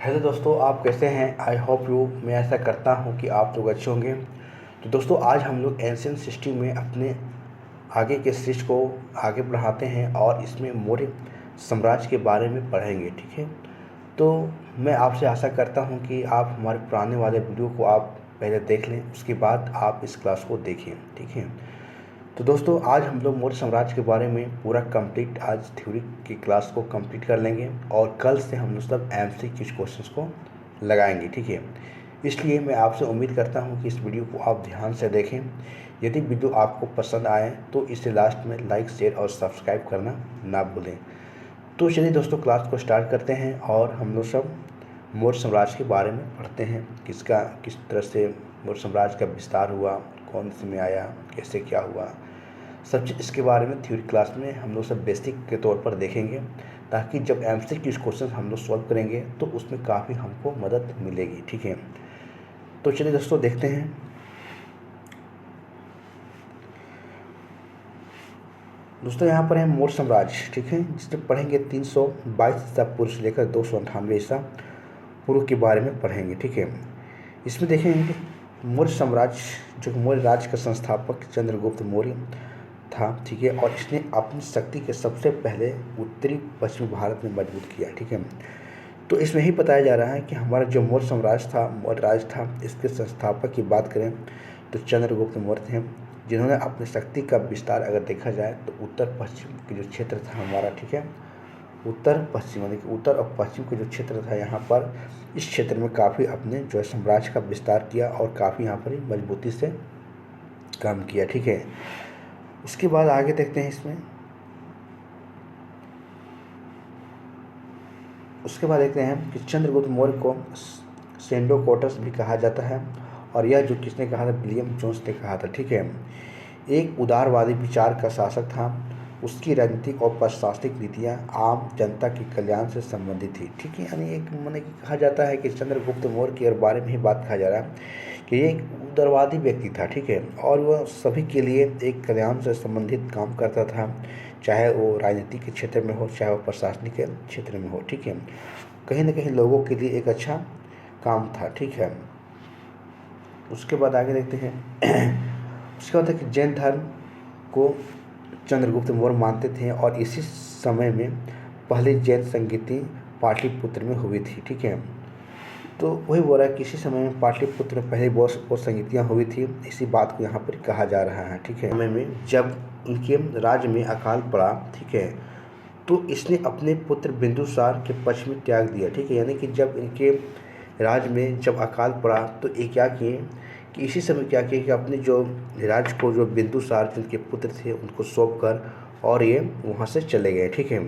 Hello दोस्तों, आप कैसे हैं? आई होप यू, मैं ऐसा करता हूं कि आप लोग अच्छे होंगे। तो दोस्तों, आज हम लोग एंशियंट हिस्ट्री में अपने आगे के सीरीज को आगे बढ़ाते हैं और इसमें मौर्य साम्राज्य के बारे में पढ़ेंगे। ठीक है, तो मैं आपसे आशा करता हूं कि आप हमारे पुराने वाले वीडियो को आप पहले देख लें, उसके बाद आप इस क्लास को देखें। ठीक है, तो दोस्तों आज हम लोग मौर्य साम्राज्य के बारे में पूरा कंप्लीट आज थ्योरी की क्लास को कंप्लीट कर लेंगे और कल से हम लोग सब एमसीक्यू क्वेश्चंस को लगाएंगे। ठीक है, इसलिए मैं आपसे उम्मीद करता हूं कि इस वीडियो को आप ध्यान से देखें। यदि वीडियो आपको पसंद आए तो इसे लास्ट में लाइक, शेयर और सब्सक्राइब करना ना भूलें। तो चलिए दोस्तों, क्लास को स्टार्ट करते हैं और हम लोग सब मौर्य साम्राज्य के बारे में पढ़ते हैं। किस तरह से मौर्य साम्राज्य का विस्तार हुआ, कौन से में आया, कैसे क्या हुआ, सब चीज़ इसके बारे में थ्योरी क्लास में हम लोग सब बेसिक के तौर पर देखेंगे, ताकि जब एमसीक्यू क्वेश्चन हम लोग सॉल्व करेंगे तो उसमें काफ़ी हमको मदद मिलेगी। ठीक है, तो चलिए दोस्तों देखते हैं। दोस्तों यहाँ पर है मौर्य साम्राज्य। ठीक है, जिसमें पढ़ेंगे 322 ईसा पूर्व से लेकर 298 ईसा पूर्व के बारे में पढ़ेंगे। ठीक है, इसमें देखेंगे मौर्य साम्राज्य जो मौर्य राज्य का संस्थापक चंद्रगुप्त मौर्य था। ठीक है, और इसने अपनी शक्ति के सबसे पहले उत्तरी पश्चिमी भारत में मजबूत किया। ठीक है, तो इसमें ही बताया जा रहा है कि हमारा जो मौर्य साम्राज्य था, मौर्य राज था, इसके संस्थापक की बात करें तो चंद्रगुप्त मौर्य थे, जिन्होंने अपनी शक्ति का विस्तार अगर देखा जाए तो उत्तर पश्चिम के जो क्षेत्र था हमारा, ठीक है, उत्तर पश्चिम यानी कि उत्तर और पश्चिम का जो क्षेत्र था, यहाँ पर इस क्षेत्र में काफ़ी अपने जो है साम्राज्य का विस्तार किया और काफ़ी यहाँ पर मजबूती से काम किया। ठीक है, उसके बाद आगे देखते हैं इसमें। उसके बाद देखते हैं कि चंद्रगुप्त मौर्य को सेंडोकोटस भी कहा जाता है, और यह जो किसने कहा था, विलियम जोन्स ने कहा था। ठीक है, एक उदारवादी विचार का शासक था। उसकी राजनीतिक और प्रशासनिक नीतियाँ आम जनता के कल्याण से संबंधित थी। ठीक है, यानी एक माने कि कहा जाता है कि चंद्रगुप्त मौर्य के बारे में ही बात कहा जा रहा है कि ये एक उदारवादी व्यक्ति था। ठीक है, और वह सभी के लिए एक कल्याण से संबंधित काम करता था, चाहे वो राजनीति के क्षेत्र में हो, चाहे वो प्रशासनिक के क्षेत्र में हो। ठीक है, कहीं ना कहीं लोगों के लिए एक अच्छा काम था। ठीक है, उसके बाद आगे देखते हैं। उसके बाद है कि जैन धर्म को चंद्रगुप्त मौर्य मानते थे, और इसी समय में पहली जैन संगीति पाटलिपुत्र में हुई थी। ठीक है, तो वही बोल रहा है कि इसी समय में पाटलिपुत्र में पहली बहुत संगीतियाँ हुई थी, इसी बात को यहाँ पर कहा जा रहा है। ठीक है, समय में जब उनके राज्य में अकाल पड़ा, ठीक है, तो इसने अपने पुत्र बिंदुसार के पक्ष में त्याग दिया। ठीक है, यानी कि जब इनके राज्य में जब अकाल पड़ा तो ये क्या किए कि इसी समय क्या किए कि अपने जो राज्य को जो बिंदुसार जिनके पुत्र थे उनको सौंप कर और ये वहाँ से चले गए। ठीक है,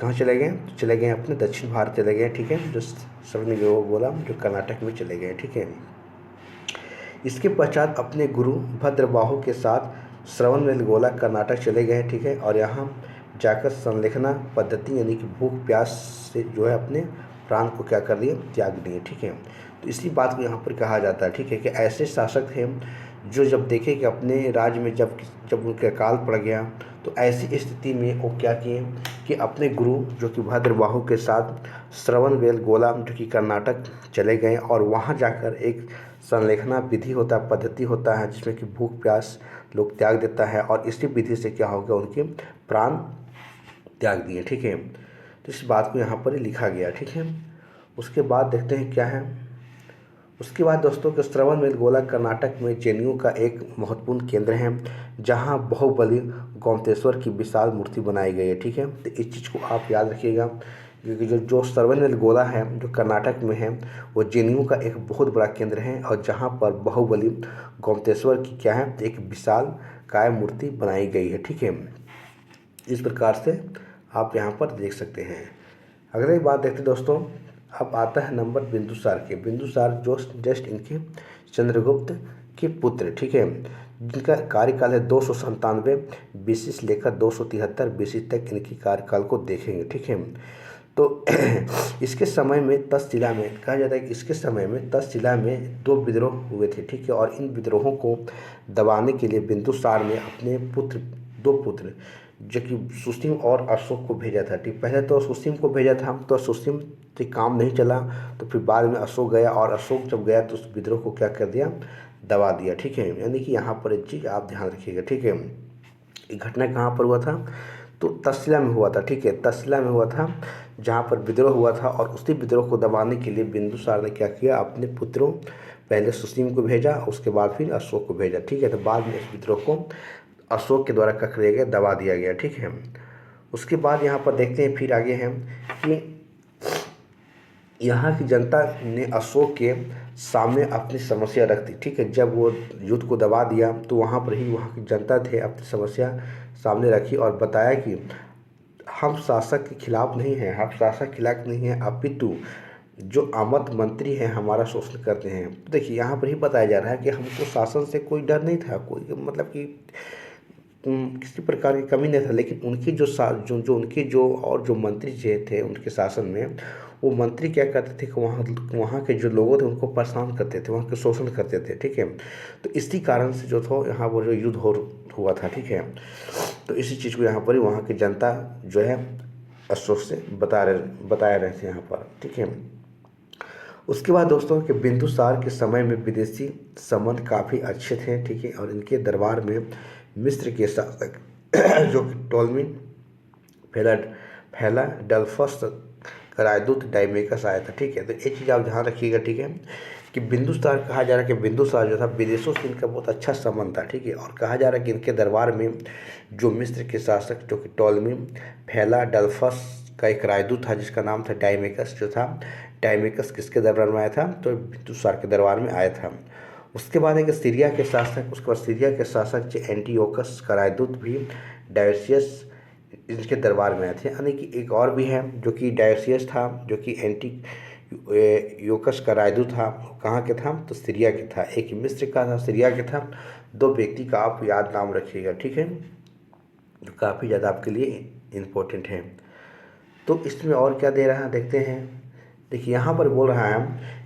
कहाँ चले गए? तो चले गए अपने दक्षिण भारत चले गए। ठीक है, जो सबने जो बोला जो कर्नाटक में चले गए। ठीक है, इसके पश्चात अपने गुरु भद्रबाहु के साथ श्रवणबेलगोला कर्नाटक चले गए। ठीक है, और यहाँ जाकर संलेखना पद्धति यानी कि भूख प्यास से जो है अपने प्राण को क्या कर दिए, त्याग दिए। ठीक है, तो इसी बात को यहाँ पर कहा जाता है। ठीक है, कि ऐसे शासक थे जो जब देखे कि अपने राज्य में जब उनके अकाल पड़ गया तो ऐसी स्थिति में वो क्या किए कि अपने गुरु जो कि भद्रबाहु के साथ श्रवणबेलगोला जो कि कर्नाटक चले गए, और वहाँ जाकर एक संलेखना विधि होता है, पद्धति होता है, जिसमें कि भूख प्यास लोग त्याग देता है, और इसी विधि से क्या हो गया, उनके प्राण त्याग दिए। ठीक है, तो इस बात को यहाँ पर लिखा गया। ठीक है, उसके बाद देखते हैं क्या है। उसके बाद दोस्तों के श्रवणबेलगोला कर्नाटक में जैनियों का एक महत्वपूर्ण केंद्र है, जहाँ बाहुबली गोमतेश्वर की विशाल मूर्ति बनाई गई है। ठीक है, तो इस चीज़ को आप याद रखिएगा, क्योंकि जो श्रवणबेलगोला है जो कर्नाटक में है वो जैनियों का एक बहुत बड़ा केंद्र है, और जहाँ पर बाहुबली गोमतेश्वर की क्या है, एक विशाल काय मूर्ति बनाई गई है। ठीक है, इस प्रकार से आप यहाँ पर देख सकते हैं। अगली बात देखते दोस्तों, अब आता है नंबर बिंदुसार के। बिंदुसार जो जस्ट इनके चंद्रगुप्त के पुत्र। ठीक है, जिनका कार्यकाल है 297 बीसी से लेकर 273 बीसी तक इनकी कार्यकाल को देखेंगे। ठीक है, तो इसके समय में तक्षशिला में कहा जाता है कि इसके समय में तक्षशिला में 2 विद्रोह हुए थे। ठीक है, और इन विद्रोहों को दबाने के लिए बिंदुसार ने अपने पुत्र 2 पुत्र जो कि सुसीम और अशोक को भेजा था। ठीक, पहले तो सुसीम को भेजा था, तो सुसीम से काम नहीं चला, तो फिर बाद में अशोक गया, और अशोक जब गया तो उस विद्रोह को क्या कर दिया, दबा दिया। ठीक है, यानी कि यहाँ पर एक चीज़ आप ध्यान रखिएगा। ठीक है, ये घटना कहाँ पर हुआ था, तो तक्षशिला में हुआ था। ठीक है, तक्षशिला में हुआ था, जहाँ पर विद्रोह हुआ था, और उसी विद्रोह को दबाने के लिए बिंदुसार ने क्या किया, अपने पुत्रों, पहले सुसीम को भेजा, उसके बाद फिर अशोक को भेजा। ठीक है, तो बाद में इस विद्रोह को अशोक के द्वारा क्या किया गया, दबा दिया गया। ठीक है, उसके बाद यहाँ पर देखते हैं फिर आगे हैं कि यहाँ की जनता ने अशोक के सामने अपनी समस्या रख दी। ठीक है, जब वो युद्ध को दबा दिया तो वहाँ पर ही वहाँ की जनता थे अपनी समस्या सामने रखी और बताया कि हम शासक के खिलाफ नहीं हैं, हम शासक के खिलाफ नहीं हैं, अपितु जो आमद मंत्री हैं हमारा शोषण करते हैं। तो देखिए यहाँ पर ही बताया जा रहा है कि हमको शासन से कोई डर नहीं था, कोई मतलब कि किसी प्रकार की कमी नहीं था, लेकिन उनकी जो उनके जो और जो मंत्री जो थे उनके शासन में, वो मंत्री क्या करते थे कि वहाँ के जो लोगों थे उनको परेशान करते थे, वहाँ के शोषण करते थे। ठीक है, तो इसी कारण से जो था यहाँ पर जो युद्ध हुआ था। ठीक है, तो इसी चीज़ को यहाँ पर ही वहाँ की जनता जो है अशोक से बताया रहे थे यहाँ पर। ठीक है, उसके बाद दोस्तों कि बिंदुसार के समय में विदेशी संबंध काफ़ी अच्छे थे। ठीक है, और इनके दरबार में मिस्र के शासक जो कि टॉलमी फिलाडेल्फस का राजदूत डायमेकस आया था। ठीक है, तो ये चीज़ आप ध्यान रखिएगा। ठीक है, कि बिंदुसार कहा जा रहा है कि बिंदुसार जो था विदेशों से इनका बहुत अच्छा संबंध था। ठीक है, और कहा जा रहा है कि इनके दरबार में जो मिस्र के शासक जो कि टॉलमी फिलाडेल्फस का एक राजदूत था जिसका नाम था डायमेकस, जो था डायमेकस किसके दरबार में आया था, तो बिंदुसार के दरबार में आया था। उसके बाद एक सीरिया के शासक, उसके बाद सीरिया के शासक जो एंटीओकस का राजदूत भी डायोसियस इनके दरबार में आए थे। यानी कि एक और भी है जो कि डायोसियस था, जो कि एंटीओकस का राजदूत था, कहाँ के था, तो सीरिया के था। एक मिस्र का था, सीरिया के था। दो व्यक्ति का आप याद नाम रखिएगा। ठीक है, जो काफ़ी ज़्यादा आपके लिए इम्पोर्टेंट है। तो इसमें और क्या दे रहा है देखते हैं। देखिए यहाँ पर बोल रहा है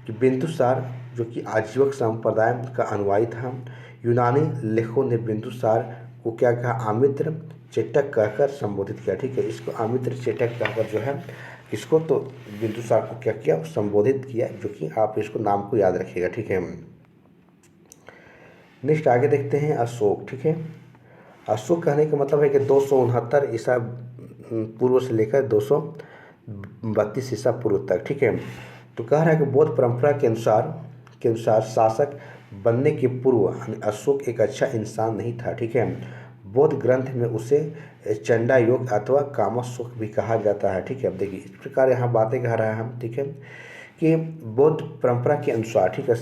कि बिंदुसार जो कि आजीवक संप्रदाय का अनुयायी था। यूनानी लेखकों ने बिंदुसार को क्या कहा, आमित्र चेटक कहकर संबोधित किया। ठीक है, इसको आमित्र चेटक कहकर जो है इसको तो बिंदुसार को क्या किया, संबोधित किया, जो कि आप इसको नाम को याद रखिएगा। ठीक है, नेक्स्ट आगे देखते हैं अशोक। ठीक है, अशोक कहने का मतलब है कि 269 ईसा पूर्व से लेकर 232 ईसा पूर्व तक। ठीक है, तो कह रहा है कि बौद्ध परंपरा के अनुसार शासक बनने के पूर्व अशोक एक अच्छा इंसान नहीं था। ठीक है, बौद्ध ग्रंथ में उसे चंडा योग अथवा कामशोक भी कहा जाता है। ठीक है, अब देखिए इस प्रकार यहाँ बातें कह रहा है हम। ठीक है, कि बौद्ध परंपरा के अनुसार, ठीक है,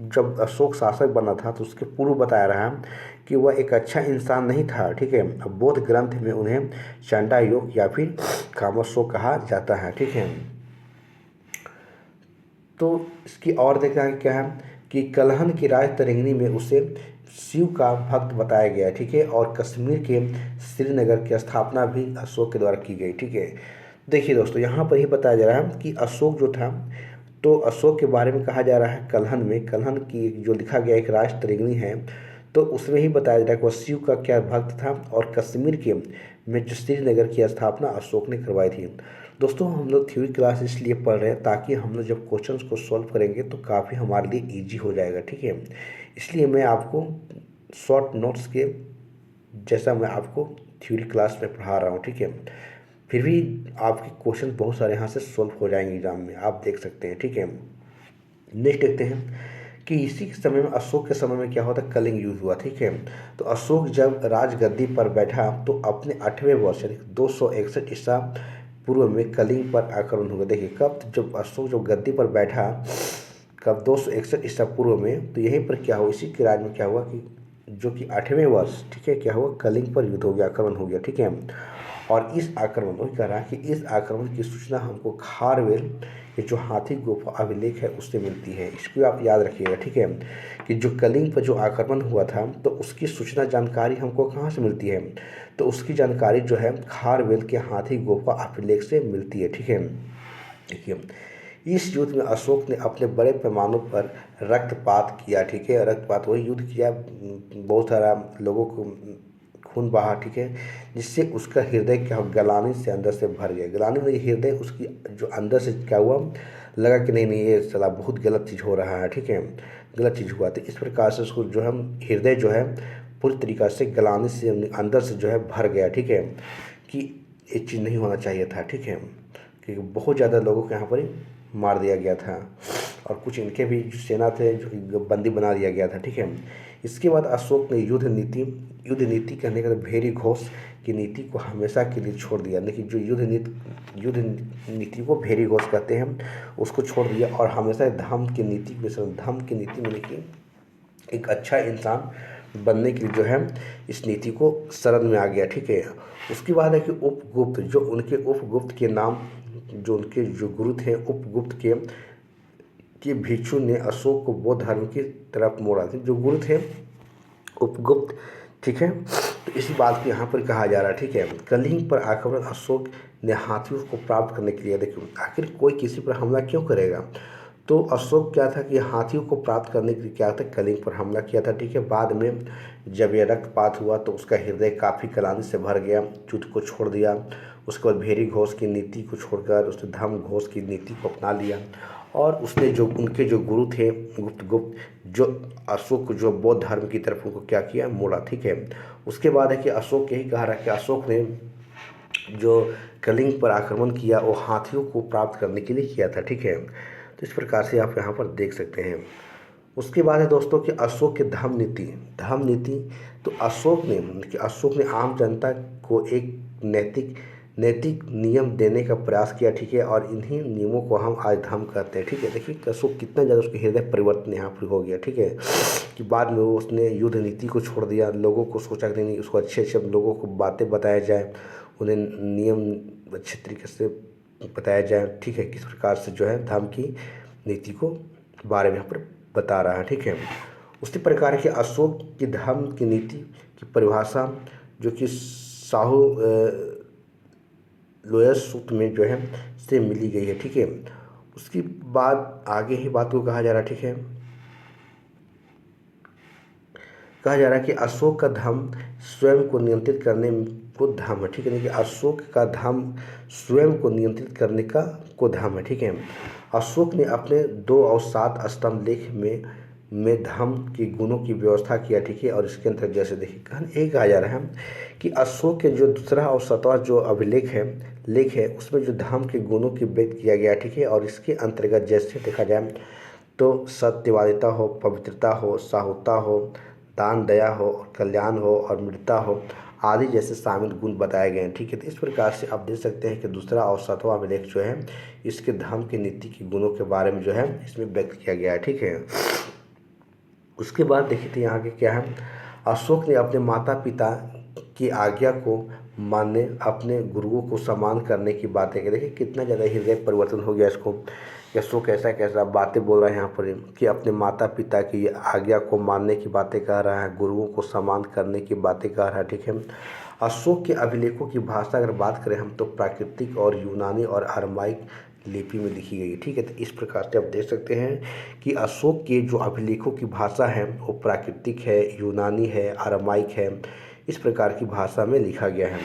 जब अशोक शासक बना था तो उसके पूर्व बताया रहा है कि वह एक अच्छा इंसान नहीं था। ठीक है, अब बौद्ध ग्रंथ में उन्हें चंडा योग या फिर कामशोक कहा जाता है। ठीक है, तो इसकी और देखना है क्या है कि कलहन की राजतरंगिणी में उसे शिव का भक्त बताया गया। ठीक है, और कश्मीर के श्रीनगर की स्थापना भी अशोक के द्वारा की गई। ठीक है, देखिए दोस्तों यहाँ पर ही बताया जा रहा है कि अशोक जो था, तो अशोक के बारे में कहा जा रहा है कलहन की जो लिखा गया एक राजतरंगिणी है, तो उसमें ही बताया जा रहा है कि वह शिव का क्या भक्त था, और कश्मीर के में जो श्रीनगर की स्थापना अशोक ने करवाई थी। दोस्तों हम लोग थ्योरी क्लास इसलिए पढ़ रहे हैं ताकि हम लोग जब क्वेश्चंस को सॉल्व करेंगे तो काफ़ी हमारे लिए इजी हो जाएगा। ठीक है, इसलिए मैं आपको शॉर्ट नोट्स के जैसा मैं आपको थ्योरी क्लास में पढ़ा रहा हूँ। ठीक है, फिर भी आपके क्वेश्चन बहुत सारे यहाँ से सॉल्व हो जाएंगे एग्जाम में, आप देख सकते हैं। ठीक है, नेक्स्ट देखते हैं कि इसी के समय में, अशोक के समय में क्या होता, कलिंग युद्ध हुआ। ठीक है, तो अशोक जब राजगद्दी पर बैठा तो अपने 8वें वर्ष 261 ईसा पूर्व में कलिंग पर आक्रमण हुआ। देखिए कब, जब अशोक जब गद्दी पर बैठा कब, 261 ईसा पूर्व में, तो यहीं पर क्या हुआ, इसी के राज में क्या हुआ कि जो कि 8वें वर्ष, ठीक है, क्या हुआ, कलिंग पर युद्ध हो गया, आक्रमण हो गया। ठीक है, और इस आक्रमण, वही कह रहा है कि इस आक्रमण की सूचना हमको खारवेल के जो हाथी गुफा अभिलेख है उससे मिलती है। इसको आप याद रखिएगा। ठीक है, कि जो कलिंग पर जो आक्रमण हुआ था तो उसकी सूचना जानकारी हमको कहाँ से मिलती है, तो उसकी जानकारी जो है खारवेल के हाथी गुफा अभिलेख से मिलती है। ठीक है, देखिए इस युद्ध में अशोक ने अपने बड़े पैमाने पर रक्तपात किया। ठीक है, रक्तपात, वही युद्ध किया, बहुत सारा लोगों को खून बहा, ठीक है, जिससे उसका हृदय क्या गलानी से अंदर से भर गया। गलानी में हृदय उसकी जो अंदर से क्या हुआ, लगा कि नहीं नहीं ये साला बहुत गलत चीज़ हो रहा है, ठीक है, गलत चीज़ हुआ। तो इस प्रकार से उसको जो है हृदय जो है पूरी तरीक़ा से गलानी से अंदर से जो है भर गया, ठीक है, कि ये चीज़ नहीं होना चाहिए था, ठीक है, क्योंकि बहुत ज़्यादा लोगों को यहाँ पर मार दिया गया था और कुछ इनके भी जो सेना थे जो कि बंदी बना दिया गया था, ठीक है। इसके बाद अशोक ने युद्ध नीति कहने का भेरी घोष की नीति को हमेशा के लिए छोड़ दिया। देखिए जो युद्ध नीति को भेरी घोष कहते हैं उसको छोड़ दिया और हमेशा धर्म की नीति में देखिए एक अच्छा इंसान बनने के लिए जो है इस नीति को शरण में आ गया, ठीक है। उसके बाद है कि उपगुप्त, जो उनके उपगुप्त के नाम, जो उनके जो गुरु थे उपगुप्त के भिक्षु ने अशोक को बौद्ध धर्म की तरफ मोड़ा। जो गुरु थे उपगुप्त, ठीक है, तो इसी बात को यहाँ पर कहा जा रहा है, ठीक है। कलिंग पर आक्रमण अशोक ने हाथियों को प्राप्त करने के लिए, देखिए आखिर कोई किसी पर हमला क्यों करेगा, तो अशोक क्या था कि हाथियों को प्राप्त करने के लिए क्या था, कलिंग पर हमला किया था, ठीक है। बाद में जब यह रक्तपात हुआ तो उसका हृदय काफ़ी ग्लानि से भर गया, युद्ध को छोड़ दिया। उसके बाद भेरी घोष की नीति को छोड़कर उसने धर्म घोष की नीति को अपना लिया और उसने जो उनके जो गुरु थे गुप्त जो अशोक को जो बौद्ध धर्म की तरफ उनको क्या किया, मोड़ा, ठीक है। उसके बाद है कि अशोक यही कहा रहा कि अशोक ने जो कलिंग पर आक्रमण किया वो हाथियों को प्राप्त करने के लिए किया था, ठीक है। तो इस प्रकार से आप यहाँ पर देख सकते हैं। उसके बाद है दोस्तों कि अशोक की धर्म नीति, तो अशोक ने आम जनता को एक नैतिक नियम देने का प्रयास किया, ठीक है, और इन्हीं नियमों को हम आज धर्म कहते हैं, ठीक है। देखिए अशोक कितना ज़्यादा उसके हृदय परिवर्तन यहाँ पर हो गया, ठीक है, कि बाद में उसने युद्ध नीति को छोड़ दिया। लोगों को सोचा कि नहीं उसको अच्छे लोगों को बातें बताया जाए, उन्हें नियम अच्छे तरीके से बताया जाए, ठीक है, किस प्रकार से जो है धर्म की नीति को बारे में यहाँ पर बता रहा है, ठीक है। उसी प्रकार के अशोक की धर्म की नीति की परिभाषा जो कि साहू लोयस सूत्र में जो है से मिली गई है, ठीक है। उसकी बाद आगे ही बात को कहा जा रहा है, ठीक है, कहा जा रहा है कि अशोक का धर्म स्वयं को नियंत्रित करने को धर्म है, ठीक है। कि अशोक का धर्म स्वयं को नियंत्रित करने का को धर्म है, ठीक है। अशोक ने अपने 2 और 7 स्तंभ लेख में धर्म के गुणों की व्यवस्था किया, ठीक है। और इसके अंतर्गत जैसे देखिए कहा जा रहा है कि अशोक के जो दूसरा और 7वां जो अभिलेख है उसमें जो धर्म के गुणों की व्यक्त किया गया, ठीक है। और इसके अंतर्गत जैसे देखा जाए तो सत्यवादिता हो, पवित्रता हो, साहुता हो, दान दया हो, कल्याण हो और मृतता हो आदि जैसे शामिल गुण बताए गए हैं, ठीक है। तो इस प्रकार से आप देख सकते हैं कि दूसरा और 7वां अभिलेख जो है इसके धर्म की नीति के गुणों के बारे में जो है इसमें व्यक्त किया गया है, ठीक है। उसके बाद देखिए तो यहाँ के क्या है, अशोक ने अपने माता पिता की आज्ञा को मानने, अपने गुरुओं को सम्मान करने की बातें की। देखिए कितना ज़्यादा हृदय परिवर्तन हो गया इसको, अशोक कैसा बातें बोल रहा है यहाँ पर कि अपने माता पिता की आज्ञा को मानने की बातें कह रहा है, गुरुओं को सम्मान करने की बातें कह रहा है, ठीक है। अशोक के अभिलेखों की भाषा अगर बात करें हम तो प्राकृतिक और यूनानी और अरमाइक लिपि में लिखी गई है, ठीक है। तो इस प्रकार से आप देख सकते हैं कि अशोक के जो अभिलेखों की भाषा है वो प्राकृतिक है, यूनानी है, अरमाइक है, इस प्रकार की भाषा में लिखा गया है।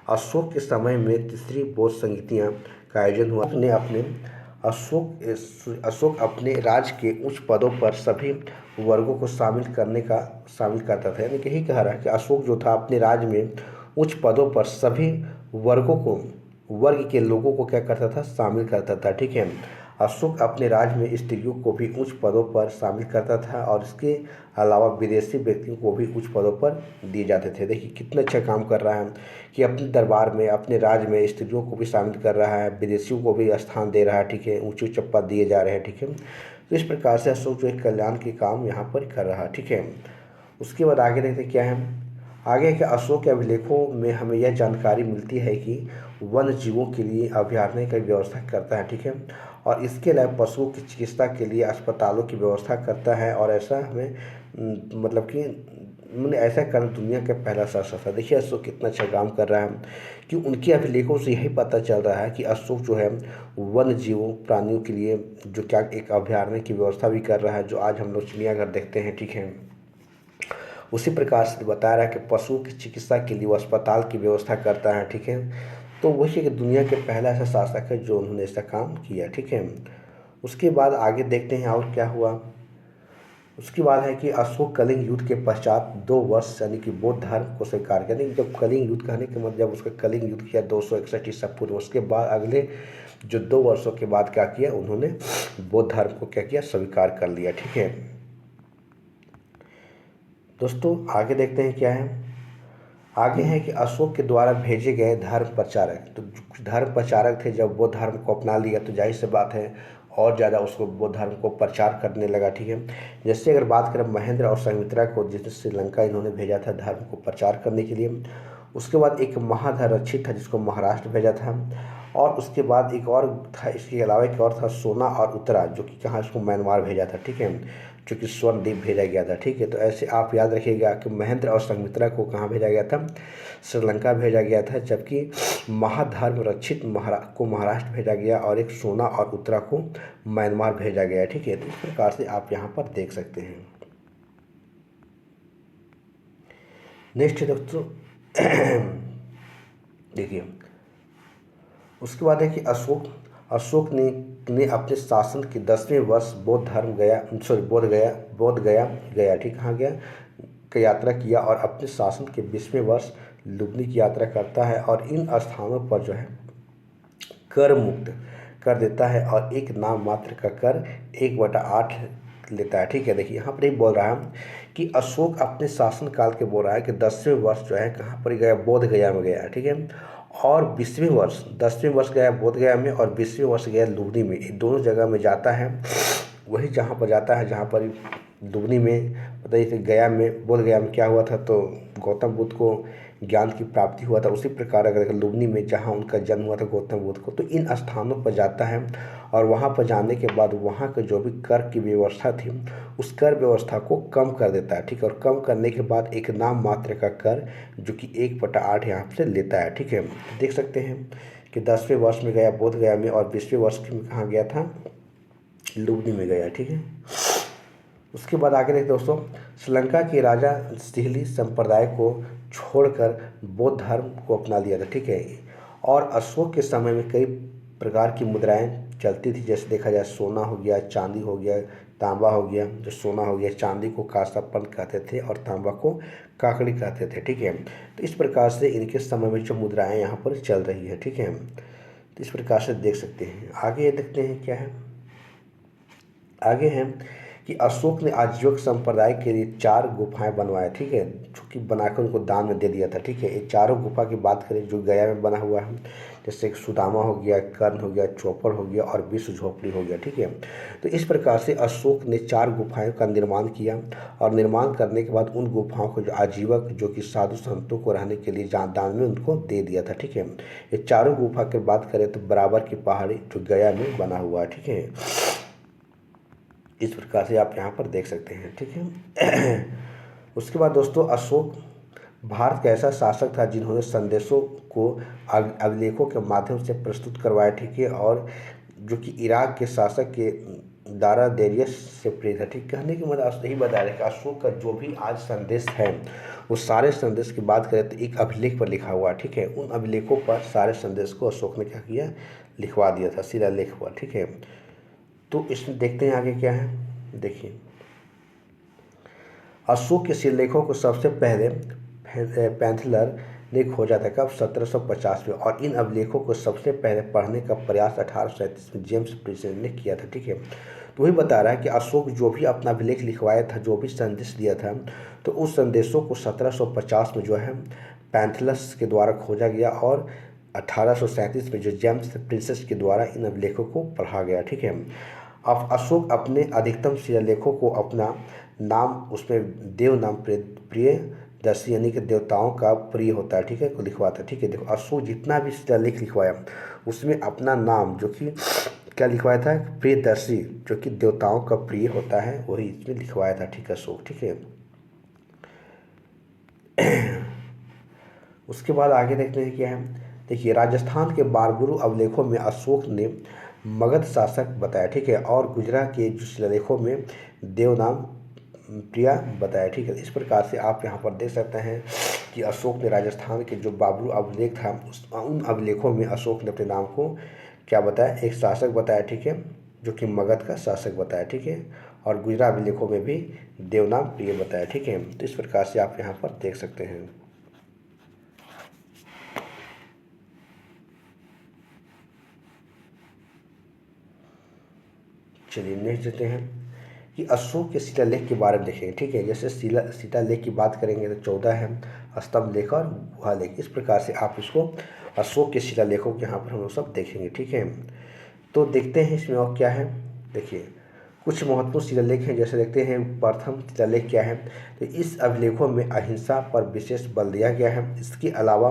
अशोक के समय में तीसरी बौद्ध संगीतियाँ का आयोजन हुआ। अशोक अपने राज्य के उच्च पदों पर सभी वर्गों को शामिल करता था। यानी कि यही कह रहा है कि अशोक जो था अपने राज्य में उच्च पदों पर सभी वर्ग के लोगों को क्या करता था, शामिल करता था, ठीक है। अशोक अपने राज्य में स्त्रियों को भी उच्च पदों पर शामिल करता था और इसके अलावा विदेशी व्यक्तियों को भी उच्च पदों पर दिए जाते थे। देखिए कितना अच्छा काम कर रहा है कि अपने दरबार में, अपने राज्य में स्त्रियों को भी शामिल कर रहा है, विदेशियों को भी स्थान दे रहा है, ठीक है, ऊँचे ऊँचे पद दिए जा रहे हैं, ठीक है। तो इस प्रकार से अशोक जो है कल्याण के काम यहाँ पर कर रहा है, ठीक है। उसके बाद आगे देखते क्या है, आगे के अशोक के अभिलेखों में हमें यह जानकारी मिलती है कि वन्य जीवों के लिए अभयारण्य की व्यवस्था करता है, ठीक है। और इसके अलावा पशुओं की चिकित्सा के लिए अस्पतालों की व्यवस्था करता है और ऐसा हमें मतलब कि मैंने ऐसा करना दुनिया का पहला शासक था। देखिए अशोक कितना अच्छा काम कर रहा है कि उनके अभिलेखों से यही पता चल रहा है कि अशोक जो है वन्य जीवों प्राणियों के लिए जो क्या एक अभयारण्य की व्यवस्था भी कर रहा है, जो आज हम लोग चिड़ियाघर देखते हैं, ठीक है। उसी प्रकार से बता रहा है कि पशुओं की चिकित्सा के लिए वो अस्पताल की व्यवस्था करता है, ठीक है। तो वही कि दुनिया के पहला ऐसा शासक है जो उन्होंने ऐसा काम किया, ठीक है। उसके बाद आगे देखते हैं और क्या हुआ। उसके बाद है कि अशोक कलिंग युद्ध के पश्चात 2 वर्ष यानी कि बौद्ध धर्म को स्वीकार किया। यानी जब कलिंग युद्ध कहने के मतलब जब उसका कलिंग युद्ध किया 261 ईसा पूर्व, उसके बाद अगले जो 2 वर्षों के बाद क्या किया, उन्होंने बौद्ध धर्म को क्या किया, स्वीकार कर लिया, ठीक है। दोस्तों आगे देखते हैं क्या है। आगे है कि अशोक के द्वारा भेजे गए धर्म प्रचारक, तो कुछ धर्म प्रचारक थे जब बौद्ध धर्म को अपना लिया तो जाहिर सी बात है और ज़्यादा उसको बौद्ध धर्म को प्रचार करने लगा, ठीक है। जैसे अगर बात करें महेंद्र और संघमित्रा को, जिसे श्रीलंका इन्होंने भेजा था धर्म को प्रचार करने के लिए। उसके बाद एक महाधरक्षित था जिसको महाराष्ट्र भेजा था, और उसके बाद एक और था, इसके अलावा एक और था सोना और उत्तरा, जो कि कहाँ, इसको म्यांमार भेजा था, ठीक है, जो कि स्वर्ण द्वीप भेजा गया था, ठीक है। तो ऐसे आप याद रखिएगा कि महेंद्र और संघमित्रा को कहाँ भेजा गया था, श्रीलंका भेजा गया था, जबकि महाधर्म रक्षित को महाराष्ट्र भेजा गया और एक सोना और उत्तरा को म्यांमार भेजा गया, ठीक है। तो इस प्रकार से आप यहाँ पर देख सकते हैं। नेक्स्ट दोस्तों देखिए, उसके बाद है कि अशोक ने अपने शासन के 10वें वर्ष बौद्ध गया, ठीक, कहाँ गया, की यात्रा किया, और अपने शासन के 20वें वर्ष लुम्बिनी की यात्रा करता है, और इन स्थानों पर जो है कर मुक्त कर देता है, और एक नाम मात्र का कर 1/8 लेता है, ठीक है। देखिए यहाँ पर एक बोल रहा है कि अशोक अपने शासन काल के बोल रहा है कि 10वें वर्ष जो है कहाँ पर गया, बोध गया में गया, ठीक है, और 20वें वर्ष, 10वें वर्ष गया बोध गया में, और 20वें वर्ष गया लुम्बिनी में। इन दोनों जगह में जाता है, वही जहाँ पर जाता है जहाँ पर लुम्बिनी में, बताइए गया में, बोध गया में क्या हुआ था, तो गौतम बुद्ध को ज्ञान की प्राप्ति हुआ था। उसी प्रकार अगर लुम्बिनी में जहाँ उनका जन्म हुआ था गौतम बुद्ध को, तो इन स्थानों पर जाता है, और वहाँ पर जाने के बाद वहाँ का जो भी कर की व्यवस्था थी उस कर व्यवस्था को कम कर देता है, ठीक है। और कम करने के बाद एक नाम मात्र का कर जो कि 1/8 यहाँ से लेता है, ठीक है। देख सकते हैं कि 10वें वर्ष में गया बोध गया में, और 20वें वर्ष में कहाँ गया था, लुम्बिनी में गया, ठीक है। उसके बाद आगे देखते दोस्तों, श्रीलंका के राजा सिहली संप्रदाय को छोड़कर बौद्ध धर्म को अपना लिया था, ठीक है। और अशोक के समय में कई प्रकार की मुद्राएं चलती थी, जैसे देखा जाए सोना हो गया, चांदी हो गया, तांबा हो गया। जो सोना हो गया, चांदी को कांसापन कहते थे और तांबा को काकड़ी कहते थे, ठीक है। तो इस प्रकार से इनके समय में जो मुद्राएं यहाँ पर चल रही है, ठीक है। तो इस प्रकार से देख सकते हैं। आगे देखते हैं क्या है। आगे है कि अशोक ने आजीविक संप्रदाय के लिए 4 गुफाएं बनवाए, ठीक है, जो कि बनाकर उनको दान में दे दिया था, ठीक है। ये चारों गुफा की बात करें जो गया में बना हुआ है, जैसे एक सुदामा हो गया, कर्ण हो गया, चौपड़ हो गया और विश्व झोपड़ी हो गया, ठीक है। तो इस प्रकार से अशोक ने 4 गुफाओं का निर्माण किया, और निर्माण करने के बाद उन गुफाओं को जो आजीवक जो कि साधु संतों को रहने के लिए दान में उनको दे दिया था, ठीक है। ये चारों गुफा की बात करें तो बराबर की पहाड़ी जो गया में बना हुआ है, ठीक है। इस प्रकार से आप यहाँ पर देख सकते हैं, ठीक है। उसके बाद दोस्तों, अशोक भारत का ऐसा शासक था जिन्होंने संदेशों को अभिलेखों के माध्यम से प्रस्तुत करवाया, ठीक है, और जो कि इराक के शासक के दारा देरियस से प्रेरित है, ठीक। कहने की मतलब यही बता रहे कि अशोक का जो भी आज संदेश है वो सारे संदेश की बात करें तो एक अभिलेख पर लिखा हुआ है, ठीक है। उन अभिलेखों पर सारे संदेश को अशोक ने क्या किया, लिखवा दिया था शिलालेख पर, ठीक है। तो इसमें देखते हैं आगे क्या है। देखिए, अशोक के शिलालेखों को सबसे पहले पैंथलर ने खोजा था कब, 1750 में, और इन अभिलेखों को सबसे पहले पढ़ने का प्रयास 1837 में जेम्स प्रिंसेप ने किया था, ठीक है। तो वही बता रहा है कि अशोक जो भी अपना अभिलेख लिखवाया था, जो भी संदेश दिया था, तो उस संदेशों को 1750 में जो है पैंथलस के द्वारा खोजा गया, और 1837 में जो जेम्स प्रिंसेप के द्वारा इन अभिलेखों को पढ़ा गया, ठीक है। अब अशोक अपने अधिकतम शिलालेखों को अपना नाम उसमें देव नाम प्रिय दर्शी यानी कि देवताओं का प्रिय होता है, ठीक है, को लिखवाता है, ठीक है। देखो अशोक जितना भी शिलालेख लिखवाया उसमें अपना नाम जो कि क्या लिखवाया था, प्रियदर्शी, जो कि देवताओं का प्रिय होता है, वही इसमें लिखवाया था, ठीक है, अशोक, ठीक है। उसके बाद आगे देखते हैं क्या है। देखिए, राजस्थान के बारगुरु अभिलेखों में अशोक ने मगध शासक बताया, ठीक है, और गुजरात के जो शिलालेखों में देवनाम प्रिया बताया। ठीक है, इस प्रकार से आप यहाँ पर देख सकते हैं कि अशोक ने राजस्थान के जो बाबरू अभिलेख था उन अभिलेखों में अशोक ने अपने नाम को क्या बताया, एक शासक बताया। ठीक है, जो कि मगध का शासक बताया। ठीक है, और गुजरात अभिलेखों में भी देवनाम प्रिय बताया। ठीक है, तो इस प्रकार से आप यहाँ पर देख सकते हैं। चलिए नेक्स्ट देते हैं कि अशोक के शिलालेख के बारे में देखेंगे। ठीक है, जैसे शिलालेख की बात करेंगे तो 14 है, स्तंभ लेख और गुहा लेख। इस प्रकार से आप इसको अशोक के शिलालेखों के यहाँ पर हम लोग सब देखेंगे। ठीक है, तो देखते हैं इसमें और क्या है। देखिए कुछ महत्वपूर्ण शिलालेख हैं, जैसे देखते हैं प्रथम शिलालेख क्या है। तो इस अभिलेखों में अहिंसा पर विशेष बल दिया गया है। इसके अलावा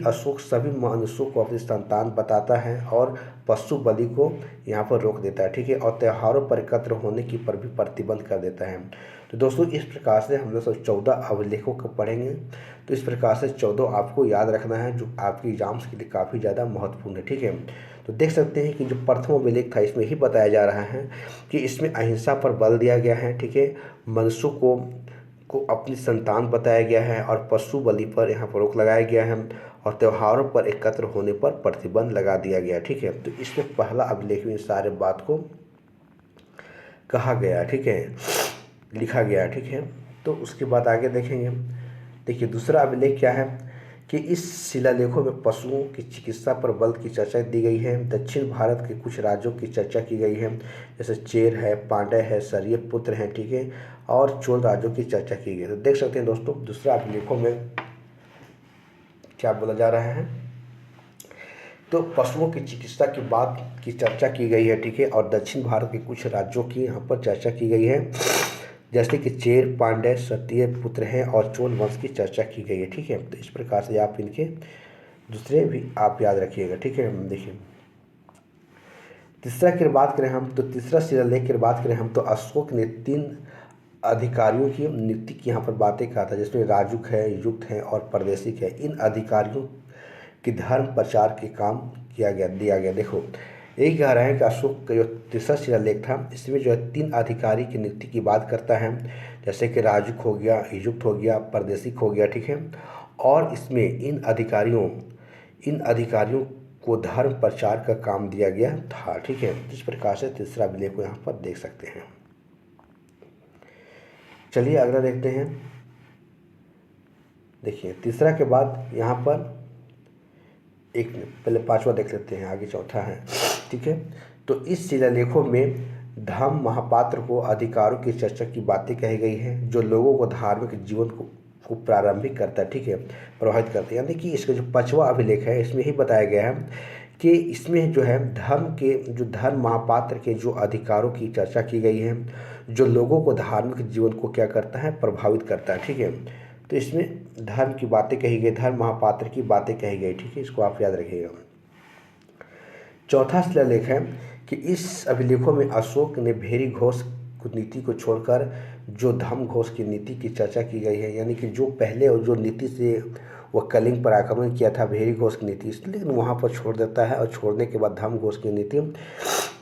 अशोक सभी मनुष्यों को अपनी संतान बताता है और पशु बलि को यहाँ पर रोक देता है। ठीक है, और त्योहारों पर एकत्र होने की पर भी प्रतिबंध कर देता है। तो दोस्तों इस प्रकार से हम लोग सब 14 अभिलेखों को पढ़ेंगे। तो इस प्रकार से 14 आपको याद रखना है, जो आपके एग्जाम्स के लिए काफ़ी ज़्यादा महत्वपूर्ण है। ठीक है, तो देख सकते हैं कि जो प्रथम अभिलेख था इसमें ही बताया जा रहा है कि इसमें अहिंसा पर बल दिया गया है। ठीक है, मनुष्यों को अपनी संतान बताया गया है और पशु बलि पर यहाँ पर रोक लगाया गया है और त्योहारों पर एकत्र होने पर प्रतिबंध लगा दिया गया। ठीक है, तो इसमें पहला अभिलेख में सारे बात को कहा गया। ठीक है, लिखा गया। ठीक है, तो उसके बाद आगे देखेंगे। देखिए दूसरा अभिलेख क्या है कि इस शिलालेखों में पशुओं की चिकित्सा पर बल की चर्चा दी गई है। दक्षिण भारत के कुछ राज्यों की चर्चा की गई है, जैसे चेर है, पांड्य है, शल्य पुत्र हैं। ठीक है, और चोल राज्यों की चर्चा की गई। तो देख सकते हैं दोस्तों दूसरा अभिलेखों में क्या बोला जा रहा है, तो पशुओं की चिकित्सा की बात की चर्चा की गई है। ठीक है, और दक्षिण भारत के कुछ राज्यों की यहाँ पर चर्चा की गई है, जैसे कि चेर, पांड्य, क्षत्रिय पुत्र हैं और चोल वंश की चर्चा की गई है। ठीक है, तो इस प्रकार से आप इनके दूसरे भी आप याद रखिएगा। ठीक है, देखिए तीसरा की बात करें हम, तो तीसरा शिलालेख की बात करें हम, तो अशोक ने 3 अधिकारियों की नियुक्ति की यहाँ पर बातें कहा था, जिसमें राजुक है, युक्त है और परदेशिक है। इन अधिकारियों की धर्म प्रचार के काम दिया गया। देखो यही कह रहे हैं कि अशोक का जो तीसरा शिलालेख था इसमें जो है 3 अधिकारी की नियुक्ति की बात करता है, जैसे कि राजुक हो गया, युक्त हो गया, परदेशिक हो गया। ठीक है, और इसमें इन अधिकारियों को धर्म प्रचार का काम दिया गया था। ठीक है, इस प्रकार से तीसरा अभिलेख को यहाँ पर देख सकते हैं। चलिए अगला देखते हैं। देखिए तीसरा के बाद यहाँ पर एक पहले 5वां देख लेते हैं, आगे 4था है। ठीक है, तो इस शिलालेखों में धम्म महापात्र को अधिकारों की चर्चा की बातें कही गई हैं, जो लोगों को धार्मिक जीवन को प्रारंभिक करता है। ठीक है, प्रभावित करता है। यानी कि इसका जो 5वां अभिलेख है इसमें ही बताया गया है कि इसमें जो है धर्म महापात्र के जो अधिकारों की चर्चा की गई है, जो लोगों को धार्मिक जीवन को क्या करता है, प्रभावित करता है। ठीक है, तो इसमें धर्म की बातें कही गई, धर्म महापात्र की बातें कही गई। ठीक है, इसको आप याद रखिएगा। चौथा शिलालेख है कि इस अभिलेखों में अशोक ने भेरी घोष नीति को छोड़कर जो धम्म घोष की नीति की चर्चा की गई है, यानी कि जो पहले और जो नीति से वह कलिंग पर आक्रमण किया था भेरी घोष की नीति, लेकिन वहाँ पर छोड़ देता है और छोड़ने के बाद धम्म घोष की नीति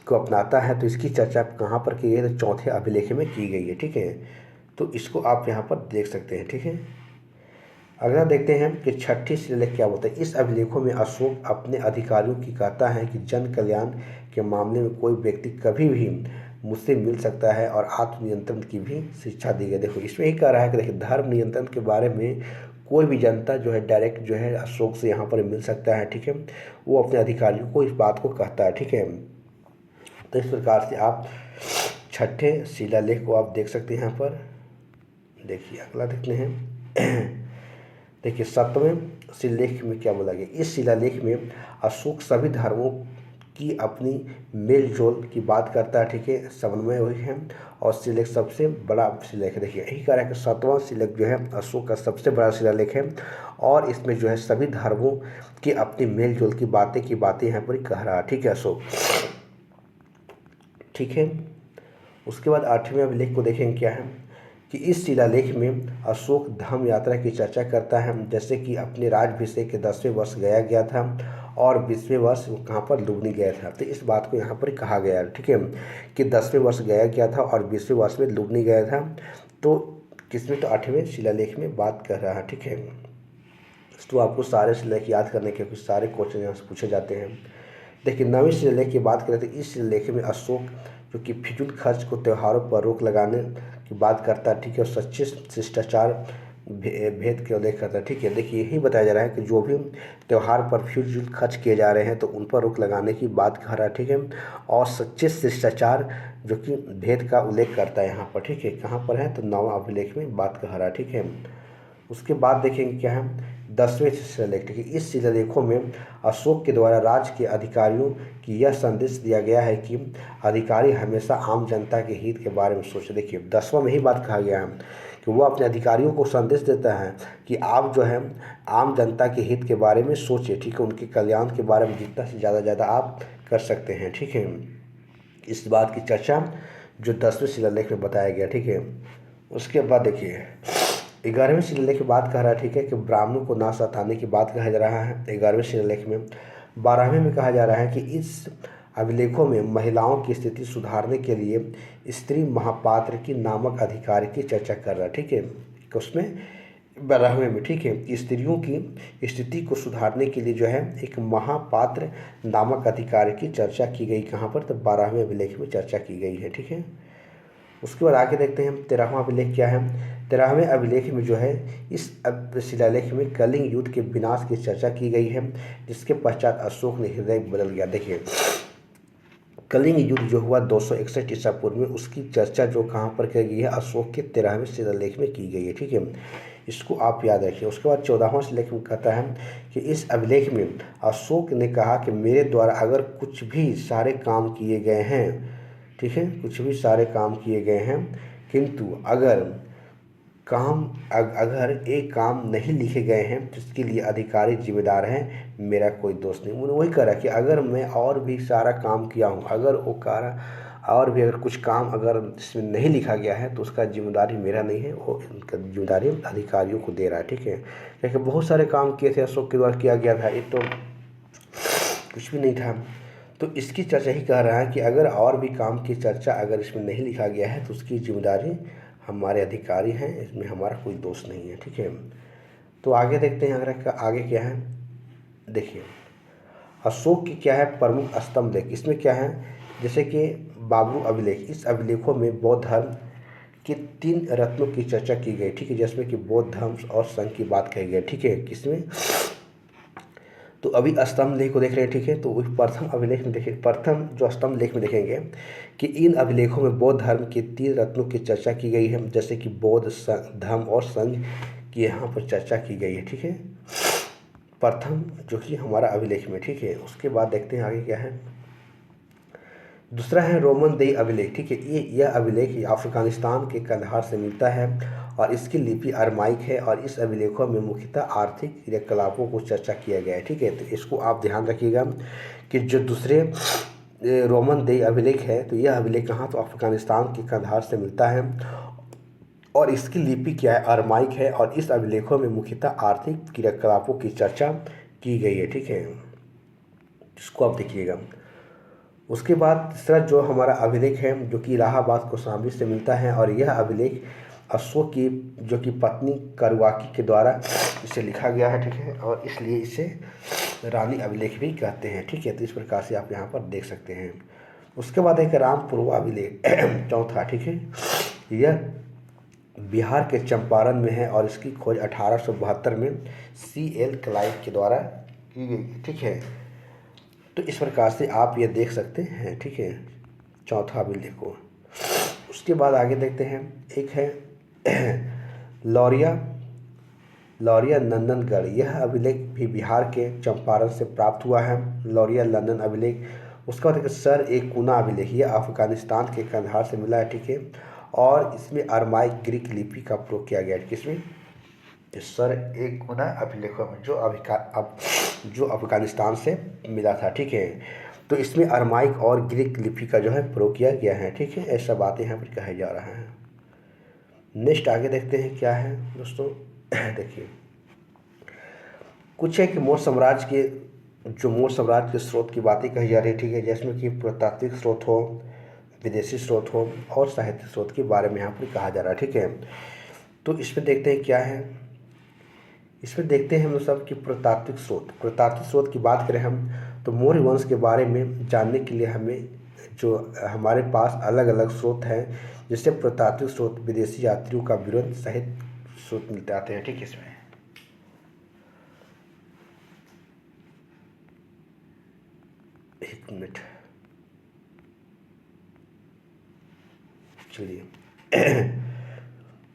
को अपनाता है। तो इसकी चर्चा कहाँ पर की गई है, तो चौथे अभिलेख में की गई है। ठीक है, तो इसको आप यहाँ पर देख सकते हैं। ठीक है, अगला देखते हैं कि छठी शिलालेख क्या होता है। इस अभिलेखों में अशोक अपने अधिकारियों की कहता है कि जन कल्याण के मामले में कोई व्यक्ति कभी भी मुझसे मिल सकता है और आत्मनियंत्रण की भी शिक्षा दी गई। देखो इसमें ही कह रहा है कि देखिए धर्म नियंत्रण के बारे में कोई भी जनता जो है डायरेक्ट जो है अशोक से यहाँ पर मिल सकता है। ठीक है, वो अपने अधिकारियों को इस बात को कहता है। ठीक है, तो इस प्रकार से आप छठे शिलालेख को आप देख सकते हैं यहाँ पर। देखिए अगला देखते हैं। देखिए 7वें शिलालेख में क्या बोला गया। इस शिलालेख में अशोक सभी धर्मों की अपनी मेल जोल की बात करता है। ठीक है, समन्वय हुई है और शिलालेख सबसे बड़ा शिलालेख है। देखिए यही कह रहा है कि 7वां शिलालेख जो है अशोक का सबसे बड़ा शिलालेख है और इसमें जो है सभी धर्मों की अपनी मेल जोल की बातें यहाँ पर कह रहा है। ठीक है अशोक। ठीक है, उसके बाद 8वें अभिलेख को देखेंगे क्या है कि इस शिलालेख में अशोक धम्म यात्रा की चर्चा करता है, जैसे कि अपने राज्याभिषेक के 10वें वर्ष गया था और 20वें वर्ष वो कहाँ पर लुबनी गया था। तो इस बात को यहाँ पर कहा गया है, ठीक है, कि 10वें वर्ष गया क्या था और 20वें वर्ष में लुबनी गया था। तो किसमें, तो 8वें शिलालेख में बात कर रहा है, ठीक है। तो आपको सारे शिलालेख याद करने के कुछ सारे क्वेश्चन यहाँ से पूछे जाते हैं। देखिए 9वें शिलालेख की बात करें तो इस शिलालेख में अशोक जो कि फिजूल खर्च को त्योहारों पर रोक लगाने की बात करता है, ठीक है, और सच्चे शिष्टाचार भेद के उल्लेख करता है, ठीक है। देखिए यही बताया जा रहा है कि जो भी त्यौहार पर फिजूल खर्च किए जा रहे हैं तो उन पर रोक लगाने की बात कर रहा है, ठीक है, और सच्चे शिष्टाचार जो कि भेद का उल्लेख करता है यहाँ पर, ठीक है। कहाँ पर है, तो 9वां अभिलेख में बात कर रहा है, ठीक है। उसके बाद देखेंगे क्या है 10वें शिलालेख, ठीक है। इस शिलालेखों में अशोक के द्वारा राज्य के अधिकारियों की यह संदेश दिया गया है कि अधिकारी हमेशा आम जनता के हित के बारे में सोचे। देखिए 10वां में ही बात कहा गया है कि वो अपने अधिकारियों को संदेश देता है कि आप जो है आम जनता के हित के बारे में सोचें, ठीक है, उनके कल्याण के बारे में जितना से ज़्यादा आप कर सकते हैं, ठीक है। इस बात की चर्चा जो 10वें शिलालेख में बताया गया, ठीक है। उसके बाद देखिए 11वें शिलालेख की बात कर रहा है, ठीक है, कि ब्राह्मणों को ना सताने की बात कहा जा रहा है 11वें शिलालेख में। 12वें में कहा जा रहा है कि इस अभिलेखों में महिलाओं की स्थिति सुधारने के लिए स्त्री महापात्र की नामक अधिकारी की चर्चा कर रहा है, ठीक है। उसमें 12वें में, ठीक है, कि स्त्रियों की स्थिति को सुधारने के लिए जो है एक महापात्र नामक अधिकारी की चर्चा की गई। कहाँ पर, तो 12वें अभिलेख में चर्चा की गई है, ठीक है। उसके बाद आगे देखते हैं हम 13वां अभिलेख क्या है। 13वें अभिलेख में जो है इस शिलालेख में कलिंग युद्ध के विनाश की चर्चा की गई है, जिसके पश्चात अशोक ने हृदय बदल गया। देखिए कलिंग युद्ध जो हुआ 261 ईसा पूर्व में, उसकी चर्चा जो कहाँ पर की गई है, अशोक के 13वें शिलालेख में की गई है, ठीक है। इसको आप याद रखिए। उसके बाद 14वां शिलालेख में कहता है कि इस अभिलेख में अशोक ने कहा कि मेरे द्वारा अगर कुछ भी सारे काम किए गए हैं, ठीक है, कुछ भी सारे काम किए गए हैं, किंतु अगर एक काम नहीं लिखे गए हैं तो इसके लिए अधिकारी जिम्मेदार हैं, मेरा कोई दोष नहीं। उन्होंने वही कहा कि अगर मैं और भी सारा काम किया हूँ, अगर वो कार्य और भी अगर कुछ काम अगर इसमें नहीं लिखा गया है तो उसका जिम्मेदारी मेरा नहीं है, वो उनका जिम्मेदारी अधिकारियों को दे रहा है, ठीक है। क्योंकि बहुत सारे काम किए थे अशोक के द्वारा किया गया था, ये तो कुछ भी नहीं था। तो इसकी चर्चा ही कह रहा है कि अगर और भी काम की चर्चा अगर इसमें नहीं लिखा गया है तो उसकी जिम्मेदारी हमारे अधिकारी हैं, इसमें हमारा कोई दोष नहीं है, ठीक है। तो आगे देखते हैं अगर आगे क्या है। देखिए अशोक की क्या है प्रमुख स्तंभ लेख, इसमें क्या है, जैसे कि बाबू अभिलेख, इस अभिलेखों में बौद्ध धर्म के 3 रत्नों की चर्चा की गई, ठीक है, जिसमें कि बौद्ध धर्म और संघ की बात कही गई, ठीक है। किसमें, तो अभी स्तंभ लेख को देख रहे हैं, ठीक है। तो प्रथम अभिलेख में देखिए, प्रथम जो स्तंभ लेख में देखेंगे कि इन अभिलेखों में बौद्ध धर्म के 3 रत्नों की चर्चा की गई है, जैसे कि बौद्ध धर्म और संघ की यहाँ पर चर्चा की गई है, ठीक है, प्रथम जो कि हमारा अभिलेख में, ठीक है। उसके बाद देखते हैं आगे क्या है। दूसरा है रोमन देई अभिलेख, ठीक है। यह अभिलेख अफगानिस्तान के कंधार से मिलता है और इसकी लिपि अरमाइक है और इस अभिलेखों में मुख्यतः आर्थिक क्रियाकलापों को चर्चा किया गया है, ठीक है। तो इसको आप ध्यान रखिएगा कि जो दूसरे रोमन देई अभिलेख है तो यह अभिलेख कहाँ, तो अफगानिस्तान के कंधार से मिलता है और इसकी लिपि क्या है, अरमाइक है और इस अभिलेखों में मुख्यतः आर्थिक क्रियाकलापों की चर्चा की गई है, ठीक है। इसको आप देखिएगा। उसके बाद तीसरा जो हमारा अभिलेख है जो कि इलाहाबाद कौशाम्बी से मिलता है और यह अभिलेख अशोक की जो कि पत्नी करुआकी के द्वारा इसे लिखा गया है, ठीक है, और इसलिए इसे रानी अभिलेख भी कहते हैं, ठीक है। तो इस प्रकार से आप यहाँ पर देख सकते हैं। उसके बाद एक रामपुरवा अभिलेख चौथा, ठीक है, यह बिहार के चंपारण में है और इसकी खोज 1872 में C.L. क्लाइव के द्वारा की गई, ठीक है। तो इस प्रकार से आप ये देख सकते हैं, ठीक है, चौथा अभिलेख को। उसके बाद आगे देखते हैं, एक है लौरिया नंदनगढ़, यह अभिलेख भी बिहार के चंपारण से प्राप्त हुआ है, लौरिया लंदन अभिलेख। उसके बाद सर एक कुना अभिलेख, यह अफगानिस्तान के कंधार से मिला है, ठीक है, और इसमें अरमाइक ग्रीक लिपि का प्रयोग किया गया है। किसमें, सर एक गुना अभिलेखों में जो अफगानिस्तान से मिला था, ठीक है। तो इसमें अरमाइक और ग्रीक लिपि का जो है प्रयोग किया गया है, ठीक है। ऐसा बातें यहाँ पर कहा जा रहा है। नेक्स्ट आगे देखते हैं क्या है दोस्तों। देखिए कुछ है कि मौर्य साम्राज्य के जो मौर्य साम्राज्य के स्रोत की बातें कही जा रही है, ठीक है, जिसमें कि पुरातात्विक स्रोत हो, विदेशी स्रोत हो और साहित्यिक स्रोत के बारे में यहाँ पर कहा जा रहा है, ठीक है। तो इसमें देखते हैं क्या है, इसमें देखते हैं हम लोग सब कि पुरातात्विक स्रोत की बात करें हम, तो मौर्य वंश के बारे में जानने के लिए हमें जो हमारे पास अलग अलग स्रोत हैं, जैसे पुरातात्विक स्रोत, विदेशी यात्रियों का विवरण सहित स्रोत मिलते आते हैं, ठीक है। इसमें एक मिनट, चलिए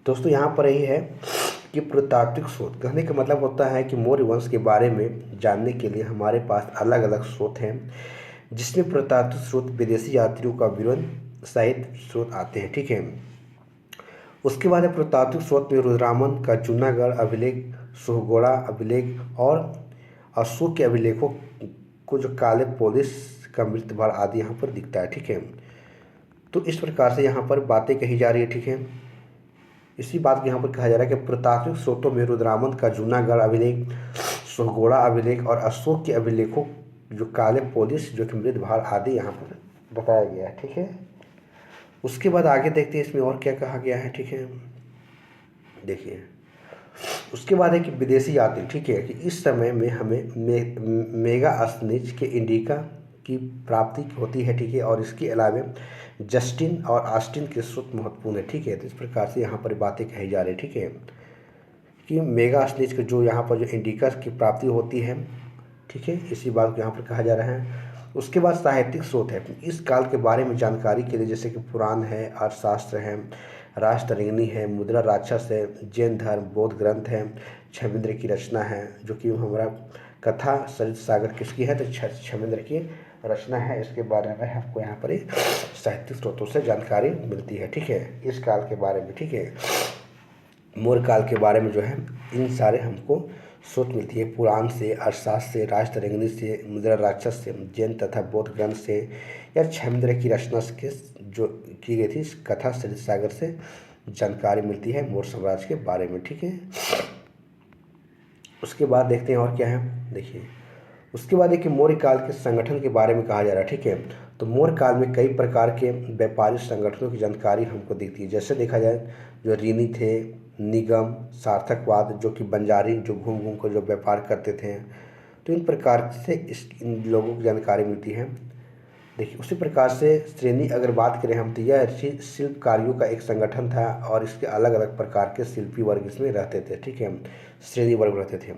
दोस्तों, यहाँ पर यही है कि पुरातात्विक स्रोत कहने का मतलब होता है कि मौर्य वंश के बारे में जानने के लिए हमारे पास अलग अलग स्रोत हैं, जिसमें पुरातात्विक स्रोत, विदेशी यात्रियों का विवरण सहित स्रोत आते हैं, ठीक है। उसके बाद है पुरातात्विक स्रोत में रुद्रामन का जूनागढ़ अभिलेख, सोहगोड़ा अभिलेख और अशोक के अभिलेखों को जो काले पोलिस का मृत्यु आदि यहाँ पर दिखता है, ठीक है। तो इस प्रकार से यहाँ पर बातें कही जा रही है, ठीक है। इसी बात को यहाँ पर कहा जा रहा है कि पुरातात्विक स्रोतों में रुद्रामन का जूनागढ़ अभिलेख, सोहगोड़ा अभिलेख और अशोक के अभिलेखों जो काले पोलिस जो कि मृतभार आदि यहाँ पर बताया गया है, ठीक है। उसके बाद आगे देखते हैं इसमें और क्या कहा गया है, ठीक है। देखिए, उसके बाद है कि विदेशी यात्री, ठीक है, कि इस समय में हमें मेगा अस्निज के इंडिका की प्राप्ति होती है, ठीक है, और इसके अलावा जस्टिन और ऑस्टिन के स्रोत महत्वपूर्ण है, ठीक है। तो इस प्रकार से यहाँ पर बातें कही जा रही है, ठीक है, कि मेगा अस्निज के जो यहाँ पर जो इंडिका की प्राप्ति होती है, ठीक है, इसी बात को यहाँ पर कहा जा रहा है। उसके बाद साहित्यिक स्रोत है, इस काल के बारे में जानकारी के लिए, जैसे कि पुराण है, अर्थशास्त्र है, राजतरंगिणी है, मुद्रा राक्षस है, जैन धर्म, बौद्ध ग्रंथ है, क्षमेंद्र की रचना है, जो कि हमारा कथा सरित सागर किसकी है, तो क्षमेंद्र की रचना है। इसके बारे में हमको यहाँ पर साहित्यिक स्रोतों से जानकारी मिलती है, ठीक है, इस काल के बारे में, ठीक है। मौर्य काल के बारे में जो है इन सारे हमको स्रोत मिलती है, पुराण से, अर्थशास्त्र से, राजतरंगिणी से, मुद्रा राक्षस से, जैन तथा बौद्ध ग्रंथ से या क्षमेंद्र की रचना के जो की गई थी कथा सरित सागर से जानकारी मिलती है मौर्य साम्राज्य के बारे में, ठीक है। उसके बाद देखते हैं और क्या है, देखिए, उसके बाद एक मौर्य काल के संगठन के बारे में कहा जा रहा है, ठीक है। तो मौर्य काल में कई प्रकार के व्यापारिक संगठनों की जानकारी हमको दिखती है, जैसे देखा जाए जो ऋणी थे, निगम, सार्थकवाद, जो कि बंजारी जो घूम घूम कर जो व्यापार करते थे, तो इन प्रकार से इन लोगों की जानकारी मिलती है। देखिए, उसी प्रकार से श्रेणी अगर बात करें हम, तो यह शिल्पकारियों का एक संगठन था और इसके अलग अलग प्रकार के शिल्पी वर्ग इसमें रहते थे, ठीक है, श्रेणी वर्ग रहते थे।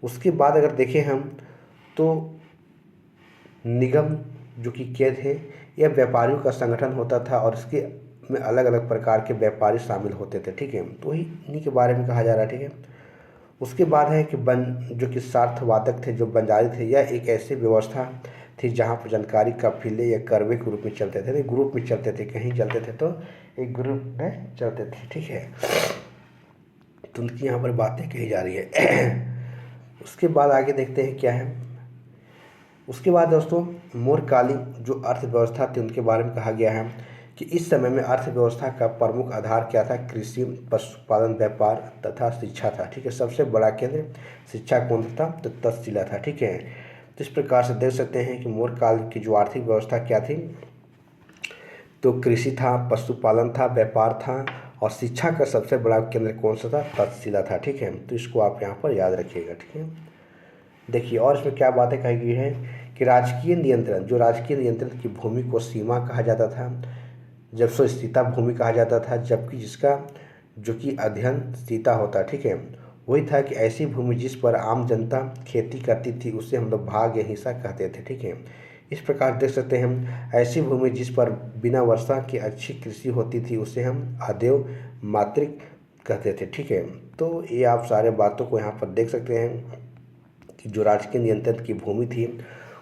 उसके बाद अगर देखें हम तो निगम जो कि क्या थे, यह व्यापारियों का संगठन होता था और इसके में अलग अलग प्रकार के व्यापारी शामिल होते थे, ठीक है, तो ही इन्हीं के बारे में कहा जा रहा है, ठीक है। उसके बाद है कि जो कि सार्थवादक थे, जो बंजारी थे, यह एक ऐसी व्यवस्था थी जहाँ पर जानकारी कफिले या करवे के रूप में चलते थे, ग्रुप में चलते थे, कहीं चलते थे तो एक ग्रुप में चलते थे, ठीक है। तो उनकी यहाँ पर बातें कही जा रही है। उसके बाद आगे देखते हैं क्या है। उसके बाद दोस्तों मौर्यकालीन जो अर्थव्यवस्था थी उनके बारे में कहा गया है कि इस समय में अर्थव्यवस्था का प्रमुख आधार क्या था, कृषि, पशुपालन, व्यापार तथा शिक्षा था, ठीक है। सबसे बड़ा केंद्र शिक्षा केंद्र था, तो तक्षशिला था, ठीक है। तो इस प्रकार से देख सकते हैं कि मौर्य काल की जो आर्थिक व्यवस्था क्या थी, तो कृषि था, पशुपालन था, व्यापार था और शिक्षा का सबसे बड़ा केंद्र कौन सा था, तक्षशिला था, ठीक है। तो इसको आप यहाँ पर याद रखिएगा, ठीक है। देखिए, और इसमें क्या बातें कही गई है कि राजकीय नियंत्रण, जो राजकीय नियंत्रण की भूमि को सीमा कहा जाता था, जब सो सीता भूमि कहा जाता था, जबकि जिसका जो कि अध्ययन सीता होता, ठीक है, वही था कि ऐसी भूमि जिस पर आम जनता खेती करती थी उसे हम लोग भाग या हिस्सा कहते थे, ठीक है। इस प्रकार देख सकते हैं हम, ऐसी भूमि जिस पर बिना वर्षा की अच्छी कृषि होती थी उसे हम आदेव मातृक कहते थे, ठीक है। तो ये आप सारे बातों को यहाँ पर देख सकते हैं कि जो राजकीय नियंत्रण की भूमि थी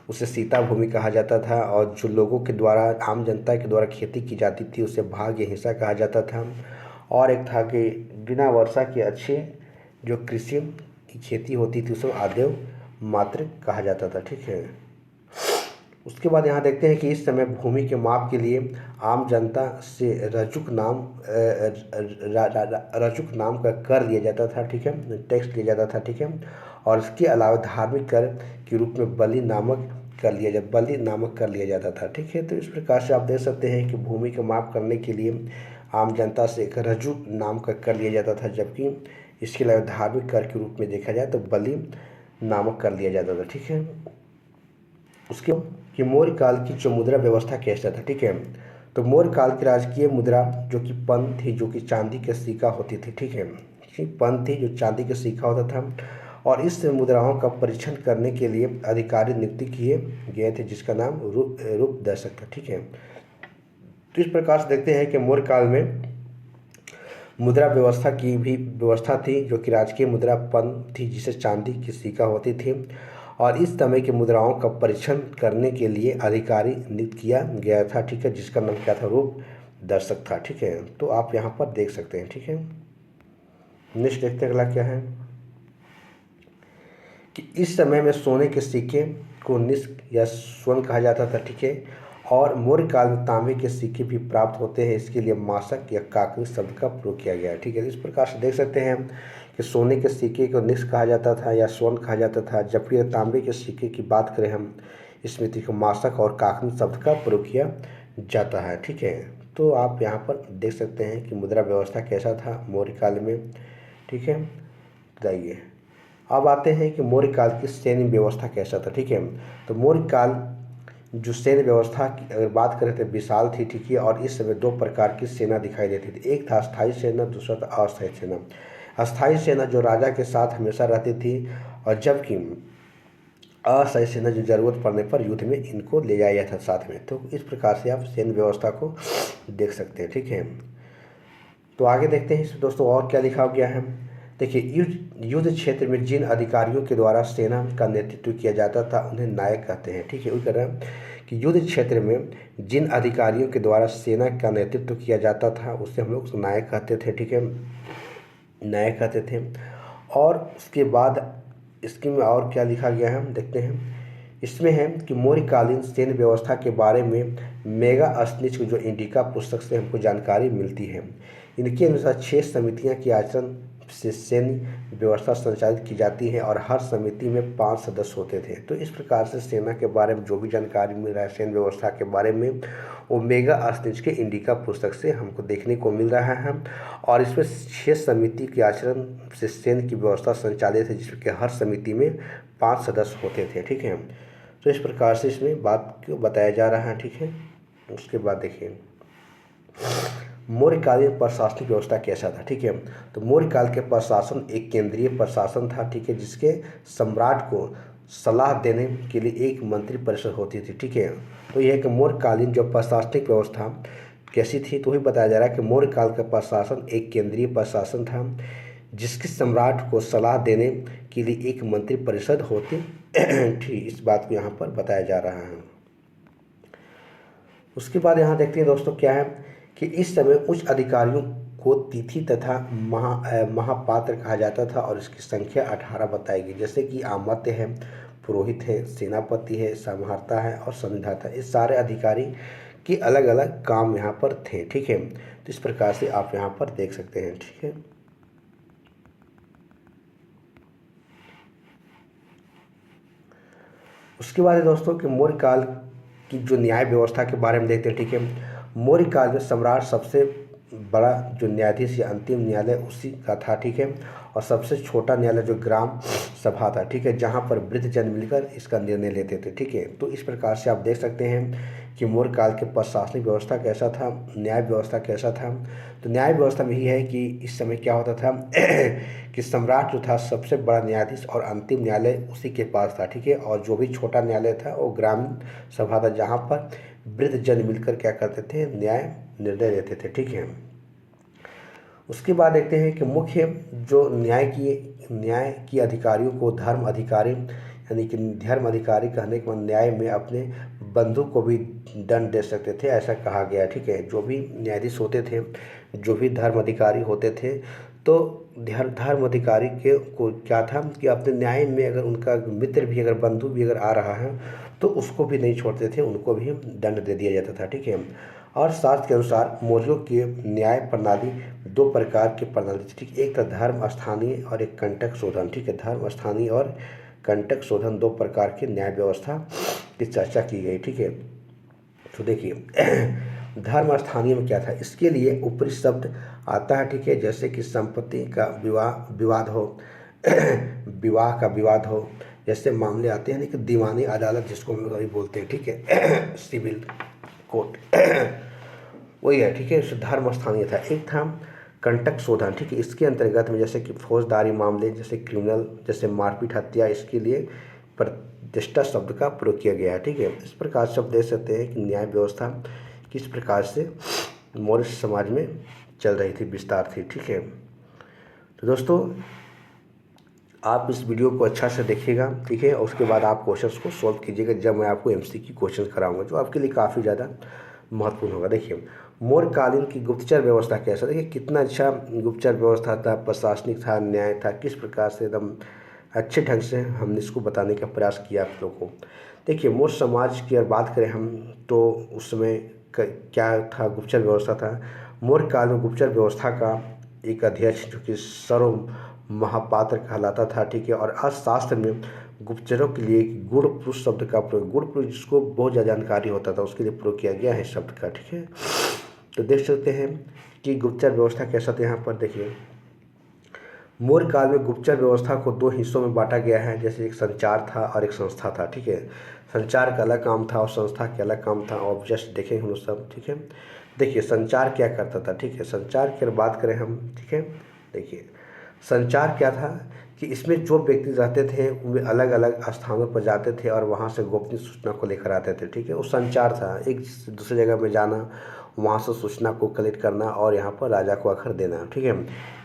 उसे सीता भूमि कहा जाता था और जो लोगों के द्वारा, आम जनता के द्वारा खेती की जाती थी उसे भाग या हिस्सा कहा जाता था। और एक था कि बिना वर्षा के अच्छे जो कृषि की खेती होती थी उसे आदेव मातृ कहा जाता था, ठीक है। उसके बाद यहाँ देखते हैं कि इस समय भूमि के माप के लिए आम जनता से रजुक नाम का कर लिया जाता था, ठीक है, टैक्स लिया जाता था, ठीक है। और इसके अलावा धार्मिक कर के रूप में बलि नामक कर लिया जाता था। ठीक है, तो इस प्रकार से आप देख सकते हैं कि भूमि का माप करने के लिए आम जनता से एक रजू नाम का कर लिया जाता था, जबकि इसके अलावा धार्मिक कर के रूप में देखा जाए तो बलि नामक कर लिया जाता था। ठीक है, उसके कि मौर्य काल की जो मुद्रा व्यवस्था कैसा था। ठीक है, तो मौर्य काल की राजकीय मुद्रा जो कि पन थी, जो कि चांदी के सिक्का होती थी। ठीक है, पन थी जो चांदी के सिक्का होता था, और इस मुद्राओं का परीक्षण करने के लिए अधिकारी नियुक्त किए गए थे, जिसका नाम रूप दर्शक था। ठीक है, तो इस प्रकार से देखते हैं कि मौर्य काल में मुद्रा व्यवस्था की भी व्यवस्था थी, जो कि राजकीय मुद्रा पन थी जिसे चांदी की सिक्का होती थी, और इस समय की मुद्राओं का परीक्षण करने के लिए अधिकारी नियुक्त किया गया था। ठीक है, जिसका नाम क्या था, रूप दर्शक था। ठीक है, तो आप यहाँ पर देख सकते हैं। ठीक है, नेक्स्ट देखते हैं अगला क्या है कि इस समय में सोने के सिक्के को निष्क या स्वर्ण कहा जाता था। ठीक है, और मौर्य काल में तांबे के सिक्के भी प्राप्त होते हैं, इसके लिए मासक या काकनी शब्द का प्रयोग किया गया है। ठीक है, इस प्रकार से देख सकते हैं कि सोने के सिक्के को निष्क कहा जाता था या स्वर्ण कहा जाता था, जबकि तांबे के सिक्के की बात करें हम, इसमें को मासक और काकनी शब्द का प्रयोग किया जाता है। ठीक है, तो आप यहाँ पर देख सकते हैं कि मुद्रा व्यवस्था कैसा था मौर्य काल में। ठीक है, बताइए। अब आते हैं कि मौर्य काल की सैन्य व्यवस्था कैसा था। ठीक है, तो मौर्य काल जो सैन्य व्यवस्था की अगर बात करें तो विशाल थी। ठीक है, और इस समय दो प्रकार की सेना दिखाई देती थी, एक था स्थायी सेना, दूसरा था अस्थायी सेना। स्थायी सेना जो राजा के साथ हमेशा रहती थी, और जबकि अस्थायी सेना जो जरूरत पड़ने पर युद्ध में इनको ले जाया था साथ में। तो इस प्रकार से आप सैन्य व्यवस्था को देख सकते हैं। ठीक है, तो आगे देखते हैं इसमें दोस्तों और क्या लिखा गया है। देखिए, युद्ध क्षेत्र में जिन अधिकारियों के द्वारा सेना का नेतृत्व किया जाता था उन्हें नायक कहते हैं। ठीक है, वही कह रहे हैं कि युद्ध क्षेत्र में जिन अधिकारियों के द्वारा सेना का नेतृत्व किया जाता था उसे हम लोग नायक कहते थे। ठीक है, नायक कहते थे। और उसके बाद इसके में और क्या लिखा गया है हम देखते हैं। इसमें है कि मौर्यकालीन सैन्य व्यवस्था के बारे में मेगास्थनीज जो इंडिका पुस्तक से हमको जानकारी मिलती है। इनके अनुसार 6 समितियां की आचरण से सैन्य व्यवस्था संचालित की जाती है, और हर समिति में 5 सदस्य होते थे। तो इस प्रकार से सेना के बारे में जो भी जानकारी मिल रहा है सैन्य व्यवस्था के बारे में, वो मेगास्थनीज के इंडिका पुस्तक से हमको देखने को मिल रहा है। और इसमें 6 समिति के आचरण से सैन्य की व्यवस्था संचालित है, जिसमें हर समिति में 5 सदस्य होते थे। ठीक है, तो इस प्रकार से इसमें बात को बताया जा रहा है। ठीक है, उसके बाद देखिए मौर्यकालीन प्रशासनिक व्यवस्था कैसा था। ठीक है, तो मौर्यकाल के प्रशासन एक केंद्रीय प्रशासन था। ठीक है, जिसके सम्राट को सलाह देने के लिए एक मंत्री परिषद होती थी। ठीक है, तो यह है कि मौर्यकालीन जो प्रशासनिक व्यवस्था कैसी थी, तो वही बताया जा रहा है कि मौर्यकाल का प्रशासन एक केंद्रीय प्रशासन था, जिसके सम्राट को सलाह देने के लिए एक मंत्री परिषद होती थी। इस बात को यहाँ पर बताया जा रहा है। उसके बाद यहाँ देखते हैं दोस्तों क्या है कि इस समय उच्च अधिकारियों को तिथि तथा महापात्र कहा जाता था, और इसकी संख्या 18 बताई गई, जैसे कि आमत्य है, पुरोहित है, सेनापति है, समहर्ता है और संविधाता। इस सारे अधिकारी के अलग अलग काम यहाँ पर थे। ठीक है, तो इस प्रकार से आप यहाँ पर देख सकते हैं। ठीक है, उसके बाद दोस्तों कि मौर्य काल की जो न्याय व्यवस्था के बारे में देखते हैं। ठीक है, मौर्य काल में सम्राट सबसे बड़ा जो न्यायाधीश या अंतिम न्यायालय उसी का था। ठीक है, और सबसे छोटा न्यायालय जो ग्राम सभा था। ठीक है, जहाँ पर वृद्ध जन मिलकर इसका निर्णय लेते थे। ठीक है, तो इस प्रकार से आप देख सकते हैं कि मौर्य काल के प्रशासनिक व्यवस्था कैसा था, न्याय व्यवस्था कैसा था। तो न्याय व्यवस्था में यही है कि इस समय क्या होता था कि सम्राट जो था सबसे बड़ा न्यायाधीश और अंतिम न्यायालय उसी के पास था। ठीक है, और जो भी छोटा न्यायालय था वो ग्रामीण सभा था, जहाँ पर वृद्ध जन मिलकर क्या करते थे, न्याय निर्णय लेते थे। ठीक है, उसके बाद देखते हैं कि मुख्य जो न्याय की अधिकारियों को धर्म अधिकारी, यानी कि धर्म अधिकारी कहने के बाद न्याय में अपने बंधु को भी दंड दे सकते थे, ऐसा कहा गया। ठीक है, जो भी न्यायाधीश होते थे, जो भी धर्म अधिकारी होते थे, तो धर्म अधिकारी के को क्या था कि अपने न्याय में अगर उनका मित्र भी अगर बंधु भी अगर आ रहा है तो उसको भी नहीं छोड़ते थे, उनको भी दंड दे दिया जाता था। ठीक है, अर्थशास्त्र के अनुसार मौर्यों की न्याय प्रणाली दो प्रकार की प्रणाली थी, ठीक है। एक था धर्म स्थानीय और एक कंटक शोधन, ठीक है। धर्म स्थानीय और कंटक शोधन दो प्रकार की न्याय व्यवस्था की चर्चा की गई, ठीक है। तो देखिए धर्म स्थानीय में क्या था, इसके लिए ऊपरी शब्द आता है, ठीक है। जैसे कि संपत्ति का विवाद हो विवाह का विवाद हो, जैसे मामले आते हैं, लेकिन दीवानी अदालत जिसको हम लोग अभी बोलते हैं, ठीक है सिविल कोर्ट वही है, ठीक है। धर्म स्थानीय था। एक था कंटक शोधन, ठीक है। इसके अंतर्गत में जैसे कि फौजदारी मामले, जैसे क्रिमिनल, जैसे मारपीट हत्या, इसके लिए प्रतिष्ठा शब्द का प्रयोग किया गया है, ठीक है। इस प्रकार से आप देख सकते हैं कि न्याय व्यवस्था किस प्रकार से मौर्य समाज में चल रही थी, विस्तार थी, ठीक है। तो दोस्तों आप इस वीडियो को अच्छा से देखिएगा, ठीक है। और उसके बाद आप क्वेश्चंस को सॉल्व कीजिएगा जब मैं आपको एमसीक्यू क्वेश्चन कराऊंगा, जो आपके लिए काफ़ी ज़्यादा महत्वपूर्ण होगा। देखिए मौर्यकालीन की गुप्तचर व्यवस्था कैसा, देखिए कितना अच्छा गुप्तचर व्यवस्था था, प्रशासनिक था, न्याय था, किस प्रकार से एकदम अच्छे ढंग से हमने इसको बताने का प्रयास किया आप लोगों को। देखिए मौर्य समाज की अगर बात करें हम, तो उस समय क्या था, गुप्तचर व्यवस्था था। मौर्य काल में गुप्तचर व्यवस्था का एक अध्यक्ष जो कि सर्व महापात्र कहलाता था, ठीक है। और अर्थशास्त्र में गुप्तचरों के लिए गुण पुरुष शब्द का प्रयोग, गुण पुरुष जिसको बहुत ज़्यादा जानकारी होता था उसके लिए प्रयोग किया गया है शब्द का, ठीक है। तो देख सकते हैं कि गुप्तचर व्यवस्था कैसा था। यहाँ पर देखिए मौर्य काल में गुप्तचर व्यवस्था को दो हिस्सों में बांटा गया है, जैसे एक संचार था और एक संस्था था, ठीक है। संचार का अलग काम था और संस्था का अलग काम था, और जस्ट देखें हम सब, ठीक है। देखिए संचार क्या करता था, ठीक है। संचार की बात करें हम, ठीक है। देखिए संचार क्या था कि इसमें जो व्यक्ति रहते थे वे अलग अलग स्थानों पर जाते थे और वहाँ से गोपनीय सूचना को लेकर आते थे, ठीक है। वो संचार था, एक दूसरी जगह में जाना, वहाँ से सूचना को कलेक्ट करना और यहाँ पर राजा को आखिर देना, ठीक है।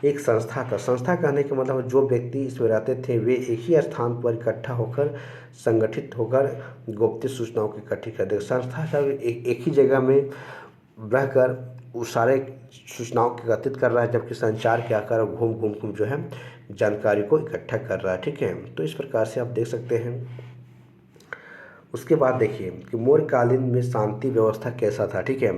एक संस्था था, संस्था कहने के मतलब जो व्यक्ति इसमें रहते थे वे एक ही स्थान पर इकट्ठा होकर संगठित होकर गोपनीय सूचनाओं को इकट्ठी कर दे। संस्था सब एक ही जगह में रहकर वो सारे सूचनाओं को एकत्रित कर रहा है, जबकि संचार के आकार घूम घूम घूम जो है जानकारी को इकट्ठा कर रहा है, ठीक है। तो इस प्रकार से आप देख सकते हैं। उसके बाद देखिए कि मौर्य कालीन में शांति व्यवस्था कैसा था, ठीक है।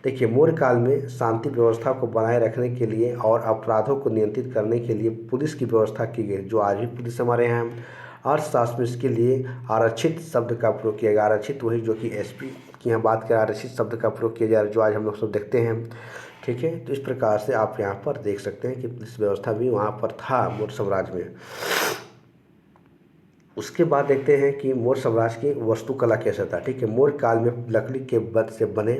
देखिए मौर्य काल में शांति व्यवस्था को बनाए रखने के लिए और अपराधों को नियंत्रित करने के लिए पुलिस की व्यवस्था की गई, जो आज भी पुलिस हमारे यहाँ है। अर्थशास्त्र में इसके लिए आरक्षित शब्द का प्रयोग किया गया। आरक्षित वही जो कि एसपी की यहाँ बात करें, आरक्षित शब्द का प्रयोग किया जा रहा है, जो आज हम लोग सब देखते हैं, ठीक है। तो इस प्रकार से आप यहाँ पर देख सकते हैं कि पुलिस व्यवस्था भी वहाँ पर था मौर्य साम्राज्य में। उसके बाद देखते हैं कि मौर्य साम्राज्य की वास्तुकला कैसा था, ठीक है। मौर्य काल में लकड़ी के बद से बने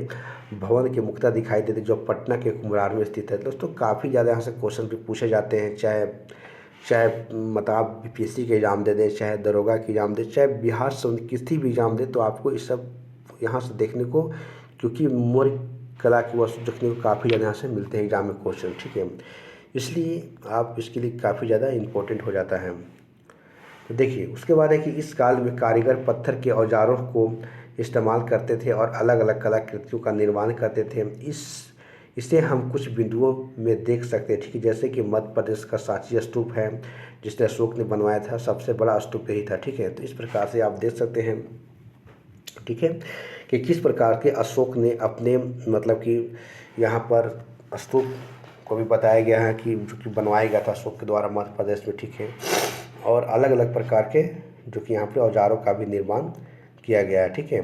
भवन के मुख्यतः दिखाई देते, जो पटना के कुम्हरार में स्थित है। दोस्तों काफ़ी ज़्यादा यहाँ से क्वेश्चन भी पूछे जाते हैं, चाहे मतलब आप बीपीएससी के एग्ज़ाम दे दें, चाहे दरोगा के एग्ज़ाम दें, चाहे बिहार से किसी भी एग्ज़ाम दें, तो आपको इस सब यहाँ से देखने को, क्योंकि मौर्य कला की वस्तु देखने को काफ़ी ज़्यादा यहाँ से मिलते हैं एग्ज़ाम में क्वेश्चन, ठीक है। इसलिए आप इसके लिए काफ़ी ज़्यादा इम्पोर्टेंट हो जाता है। तो देखिए उसके बाद है कि इस काल में कारीगर पत्थर के औजारों को इस्तेमाल करते थे और अलग अलग कलाकृतियों का निर्माण करते थे। इसे हम कुछ बिंदुओं में देख सकते हैं, ठीक है। जैसे कि मध्य प्रदेश का सांची स्तूप है, जिसने अशोक ने बनवाया था, सबसे बड़ा स्तूप यही था, ठीक है। तो इस प्रकार से आप देख सकते हैं, ठीक है, कि किस प्रकार के अशोक ने अपने मतलब कि यहाँ पर स्तूप को भी बताया गया है कि जो कि बनवाया गया था अशोक के द्वारा मध्य प्रदेश में, ठीक है। और अलग अलग प्रकार के जो कि यहाँ पे औजारों का भी निर्माण किया गया है, ठीक है,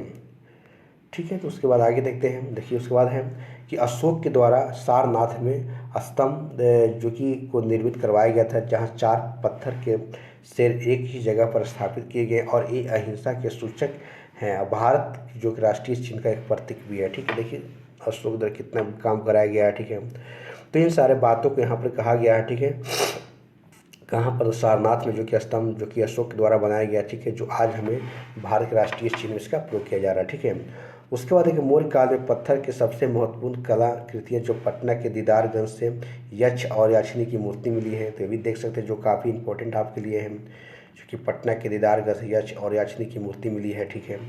ठीक है। तो उसके बाद आगे देखते हैं। देखिए उसके बाद है कि अशोक के द्वारा सारनाथ में स्तंभ जो कि को निर्मित करवाया गया था, जहाँ 4 पत्थर के सिर एक ही जगह पर स्थापित किए गए और ये अहिंसा के सूचक हैं। भारत जो कि राष्ट्रीय चिन्ह का एक प्रतीक भी है, ठीक है। देखिए अशोक द्वारा कितना काम कराया गया है, ठीक है। तो इन सारे बातों को यहाँ पर कहा गया है, ठीक है। कहाँ पर, सारनाथ में जो कि स्तंभ जो कि अशोक के द्वारा बनाया गया, ठीक है, जो आज हमें भारत के राष्ट्रीय चिन्ह में इसका प्रयोग किया जा रहा है, ठीक है। उसके बाद देखिए मौर्य काल में पत्थर के सबसे महत्वपूर्ण कलाकृतियाँ जो पटना के दीदारगंज से यक्ष और याक्षिनी की मूर्ति मिली है, तो ये भी देख सकते हैं, जो काफ़ी इंपॉर्टेंट आपके लिए है, क्योंकि पटना के दीदारगंज से यक्ष और याक्षिनी की मूर्ति मिली है, ठीक है।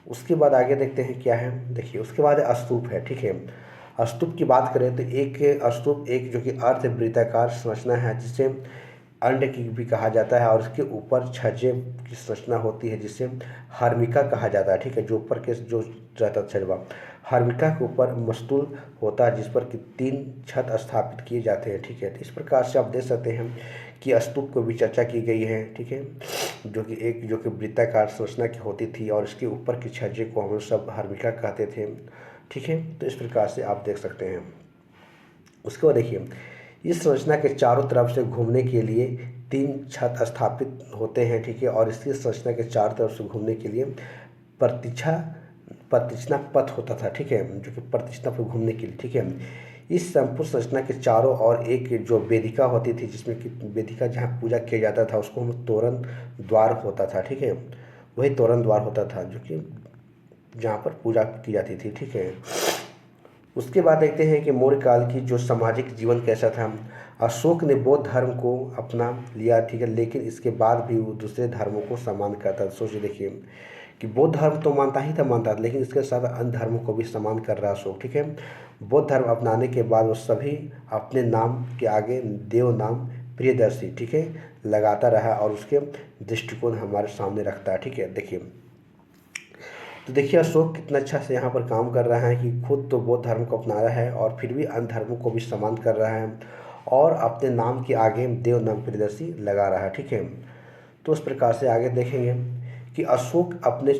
उसके बाद आगे देखते हैं क्या है। देखिए उसके बाद स्तूप है, ठीक है। स्तूप की बात करें तो एक स्तूप एक जो कि अर्धवृत्ताकार संरचना है, जिसे अंड की भी कहा जाता है, और उसके ऊपर छज्जे की संरचना होती है, जिसे हर्मिका कहा जाता है, ठीक है। जो ऊपर के जो रहता छज्जा, हर्मिका के ऊपर मस्तूल होता है जिस पर कि 3 छत स्थापित किए जाते हैं। ठीक है, तो इस प्रकार से आप देख सकते हैं कि स्तूप को भी चर्चा की गई है। ठीक है, जो कि वृत्ताकार संरचना की होती थी और इसके ऊपर की छज्जे को हम सब हर्मिका कहते थे। ठीक है, तो इस प्रकार से आप देख सकते हैं। उसके बाद देखिए, इस संरचना के चारों तरफ से घूमने के लिए 3 छत स्थापित होते हैं। ठीक है, और इसी संरचना के चारों तरफ से घूमने के लिए प्रतिच्छा प्रतिष्ठा पथ होता था। ठीक है, जो कि प्रतिष्ठा पर घूमने के लिए। ठीक है, इस संपूर्ण संरचना के चारों ओर एक जो वेदिका होती थी, जिसमें कि वेदिका जहाँ पूजा किया जाता था उसको हम तोरण द्वार होता था। ठीक है, वही तोरण द्वार होता था जो कि जहाँ पर पूजा की जाती थी। ठीक है, उसके बाद देखते हैं कि मौर्य काल की जो सामाजिक जीवन कैसा था। अशोक ने बौद्ध धर्म को अपना लिया। ठीक है, लेकिन इसके बाद भी वो दूसरे धर्मों को सम्मान करता था। सोचिए देखिए कि बौद्ध धर्म तो मानता था, लेकिन इसके साथ अन्य धर्मों को भी सम्मान कर रहा अशोक। ठीक है, बौद्ध धर्म अपनाने के बाद वो सभी अपने नाम के आगे देव नाम प्रियदर्शी, ठीक है, लगाता रहा और उसके दृष्टिकोण हमारे सामने रखता है। ठीक है, देखिए तो देखिए अशोक कितना अच्छा से यहाँ पर काम कर रहा है कि खुद तो बौद्ध धर्म को अपना रहा है और फिर भी अन्य धर्मों को भी सम्मान कर रहा है और अपने नाम के आगे देव नाम प्रियदर्शी लगा रहा है। ठीक है, तो इस प्रकार से आगे देखेंगे कि अशोक अपने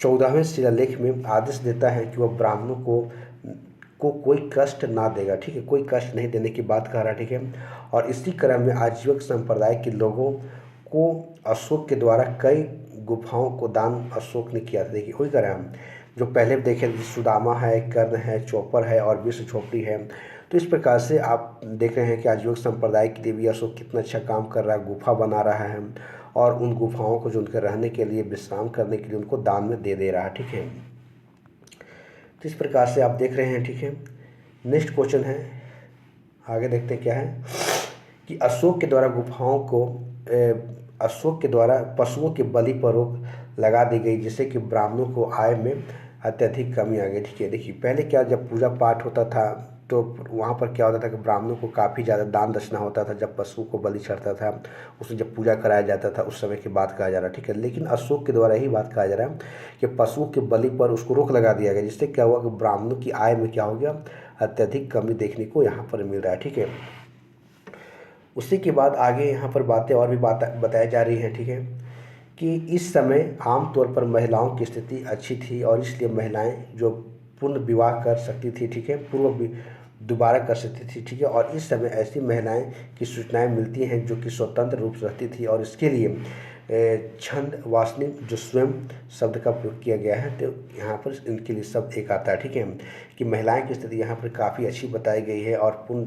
14वें शिलालेख में आदेश देता है कि वह ब्राह्मणों को कोई कष्ट ना देगा। ठीक है, कोई कष्ट नहीं देने की बात कह रहा है। ठीक है, और इसी क्रम में आजीवक संप्रदाय के लोगों को अशोक के द्वारा कई गुफाओं को दान अशोक ने किया था। देखिए वही कह रहे हैं हम जो पहले देखे, सुदामा है, कर्ण है, चौपर है और विश्व झोपड़ी है। तो इस प्रकार से आप देख रहे हैं कि आजीवक संप्रदाय के लिए भी अशोक कितना अच्छा काम कर रहा है, गुफा बना रहा है और उन गुफाओं को जो उनके रहने के लिए, विश्राम करने के लिए उनको दान में दे रहा है। ठीक है, तो इस प्रकार से आप देख रहे हैं। ठीक है, नेक्स्ट क्वेश्चन है, आगे देखते हैं क्या है कि अशोक के द्वारा अशोक के द्वारा पशुओं के बलि पर रोक लगा दी गई, जिससे कि ब्राह्मणों को आय में अत्यधिक कमी आ गई। ठीक है, देखिए पहले क्या, जब पूजा पाठ होता था तो वहाँ पर क्या होता था कि ब्राह्मणों को काफ़ी ज़्यादा दान दक्षिणा होता था। जब पशु को बलि चढ़ता था, उसमें जब पूजा कराया जाता था, उस समय की बात कहा जा रहा है। ठीक है, लेकिन अशोक के द्वारा ही बात कहा जा रहा है कि पशुओं के बलि पर उसको रोक लगा दिया गया, जिससे क्या हुआ कि ब्राह्मणों की आय में क्या हो गया, अत्यधिक कमी देखने को यहाँ पर मिल रहा है। ठीक है, उसी के बाद आगे यहाँ पर बातें और भी बताई जा रही है। ठीक है, कि इस समय आमतौर पर महिलाओं की स्थिति अच्छी थी और इसलिए महिलाएं जो पूर्ण विवाह कर सकती थी, ठीक है, दोबारा कर सकती थी। ठीक है, और इस समय ऐसी महिलाएं की सूचनाएं मिलती हैं जो कि स्वतंत्र रूप से रहती थी और इसके लिए छंद वासनी जो स्वयं शब्द का प्रयोग किया गया है। तो यहाँ पर इनके लिए शब्द एक आता है। ठीक है, कि महिलाएं की स्थिति यहाँ पर काफ़ी अच्छी बताई गई है और पूर्ण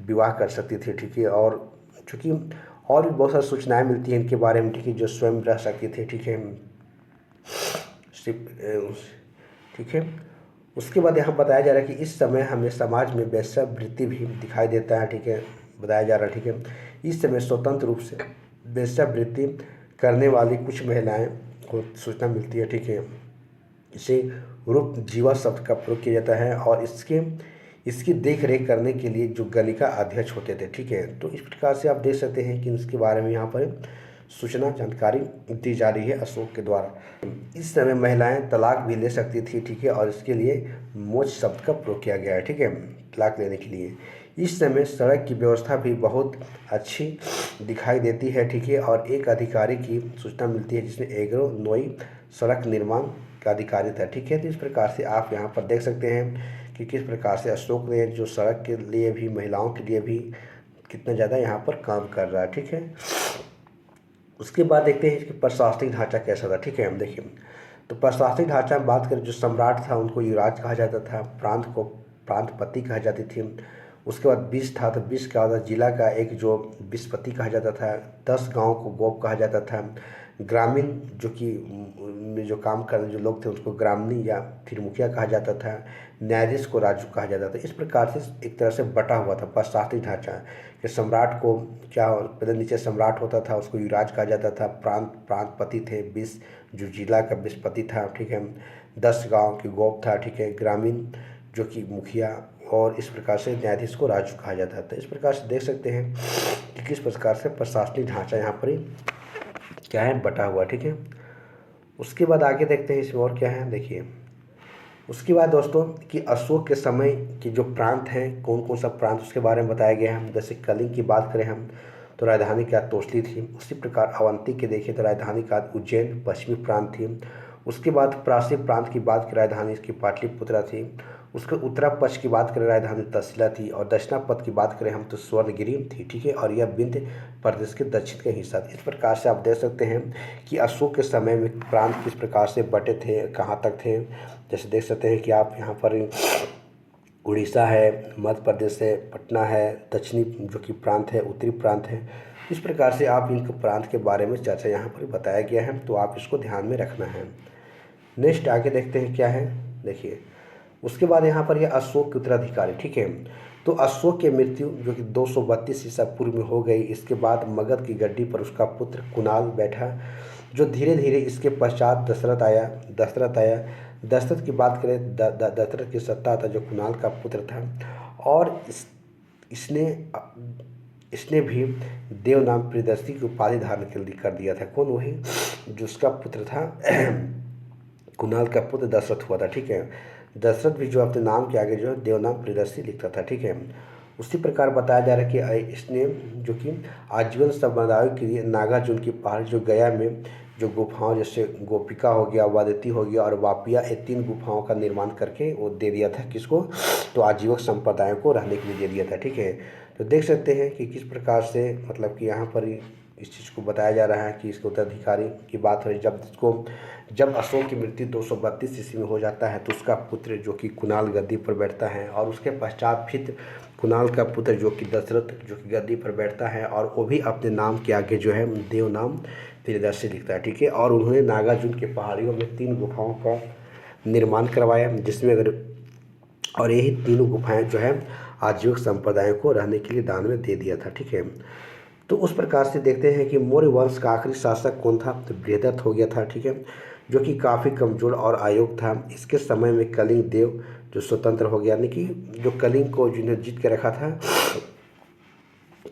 विवाह कर सकती थी। ठीक है, और चूँकि और भी बहुत सारी सूचनाएं मिलती हैं इनके बारे में। ठीक है, जो स्वयं रह सकती थी। ठीक है, ठीक है, उसके बाद यहाँ बताया जा रहा है कि इस समय हमें समाज में वेश्यावृत्ति भी दिखाई देता है। ठीक है, बताया जा रहा है। ठीक है, इस समय स्वतंत्र रूप से वेश्यावृत्ति करने वाली कुछ महिलाएं को सूचना मिलती है। ठीक है, इसे रूप जीवा शब्द का प्रयोग किया जाता है और इसकी देख रेख करने के लिए जो गलिका अध्यक्ष होते थे। ठीक है, तो इस प्रकार से आप देख सकते हैं कि इसके बारे में यहाँ पर सूचना जानकारी दी जा रही है अशोक के द्वारा। इस समय महिलाएं तलाक भी ले सकती थी। ठीक है, और इसके लिए मोक्ष शब्द का प्रयोग किया गया है। ठीक है, तलाक लेने के लिए इस समय सड़क की व्यवस्था भी बहुत अच्छी दिखाई देती है। ठीक है, और एक अधिकारी की सूचना मिलती है जिसने एग्रो नोई सड़क निर्माण का अधिकारी था। ठीक है, तो इस प्रकार से आप यहाँ पर देख सकते हैं कि किस प्रकार से अशोक ने जो सड़क के लिए भी, महिलाओं के लिए भी कितना ज़्यादा यहाँ पर काम कर रहा है। ठीक है, उसके बाद देखते हैं कि प्रशासनिक ढांचा कैसा था। ठीक है, हम देखिए तो प्रशासनिक ढांचा में बात करें, जो सम्राट था उनको युवराज कहा जाता था, प्रांत को प्रांतपति कहा जाती थी। उसके बाद 20 था तो 20 का होता जिला का एक जो विस्पति कहा जाता था। 10 गांव को गोप कहा जाता था। ग्रामीण जो कि में जो काम करने जो लोग थे उसको ग्रामीणी या फिर मुखिया कहा जाता था। न्यायाधीश को राजू कहा जाता था। इस प्रकार से एक तरह से बटा हुआ था प्रशासनिक ढांचा कि सम्राट को क्या, पहले नीचे सम्राट होता था उसको युवराज कहा जाता था। प्रांतपति थे, 20 जो जिला का विस्पति था। ठीक है, 10 गाँव की गोप था। ठीक है, ग्रामीण जो कि मुखिया और इस प्रकार से न्यायाधीश को राजू कहा जाता था। इस प्रकार से देख सकते हैं कि किस प्रकार से प्रशासनिक ढांचा यहाँ पर क्या है, बटा हुआ। ठीक है, उसके बाद आगे देखते हैं इसमें और क्या है। देखिए उसके बाद दोस्तों कि अशोक के समय के जो प्रांत हैं, कौन कौन सा प्रांत उसके बारे में बताया गया है। जैसे कलिंग की बात करें हम तो राजधानी क्या तोसली थी। उसी प्रकार अवंती के देखें तो राजधानी का उज्जैन पश्चिमी प्रांत थी। उसके बाद प्रासी प्रांत की बात करें राजधानी इसकी पाटलिपुत्रा थी। उसके उत्तरा पक्ष की बात करें राजधानी तक्षशिला थी। और दक्षिणा पथ की बात करें हम तो स्वर्णगिरी थी, ठीक है। और यह विंध्य प्रदेश के दक्षिण का हिस्सा था। इस प्रकार से आप देख सकते हैं कि अशोक के समय में प्रांत किस प्रकार से बटे थे, कहाँ तक थे। जैसे देख सकते हैं कि आप यहाँ पर उड़ीसा है, मध्य प्रदेश है, पटना है, दक्षिणी जो कि प्रांत है, उत्तरी प्रांत है। इस प्रकार से आप इन प्रांत के बारे में चर्चा यहाँ पर बताया गया है, तो आप इसको ध्यान में रखना है। नेक्स्ट आगे देखते हैं क्या है। देखिए उसके बाद यहाँ पर यह अशोक के उत्तराधिकारी, ठीक है। तो अशोक की मृत्यु जो कि 232 ईसा पूर्व में हो गई। इसके बाद मगध की गद्दी पर उसका पुत्र कुणाल बैठा, जो धीरे धीरे इसके पश्चात दशरथ आया। दशरथ की बात करें, दशरथ की सत्ता था जो कुणाल का पुत्र था। और इसने इसने भी देव नाम प्रियदर्शी की उपाधि धारण कर दिया था। कौन? वही जो उसका पुत्र था कुणाल का पुत्र दशरथ हुआ था, ठीक है। दशरथ भी जो अपने नाम के आगे जो है देवनाम प्रियदर्शी लिखता था, ठीक है। उसी प्रकार बताया जा रहा है कि इसने जो कि आजीवन संप्रदायों के लिए नागार्जुन की पहाड़ जो गया में जो गुफाओं जैसे गोपिका हो गया, वादती हो गया और वापिया, ये 3 गुफाओं का निर्माण करके वो दे दिया था। किसको? तो आजीवक संप्रदायों को रहने के लिए दे दिया था, ठीक है। तो देख सकते हैं कि किस प्रकार से मतलब कि यहाँ पर इस चीज़ को बताया जा रहा है कि इसके उत्तराधिकारी की बात हो रही। जब अशोक की मृत्यु 232 ईस्वी में हो जाता है तो उसका पुत्र जो कि कुणाल गद्दी पर बैठता है। और उसके पश्चात फिर कुणाल का पुत्र जो कि दशरथ जो कि गद्दी पर बैठता है, और वो भी अपने नाम के आगे जो है देव नाम प्रियदर्शी लिखता है, ठीक है। और उन्होंने नागार्जुन की पहाड़ियों में 3 गुफाओं का निर्माण करवाया, जिसमें और यही तीनों गुफाएं जो है आजीविक संप्रदायों को रहने के लिए दान में दे दिया था, ठीक है। तो उस प्रकार से देखते हैं कि मौर्य वंश का आखिरी शासक कौन था? तो बृहदत्त हो गया था, ठीक है, जो कि काफ़ी कमज़ोर और अयोग्य था। इसके समय में कलिंग देव जो स्वतंत्र हो गया, यानी कि जो कलिंग को जिन्हें जीत के रखा था,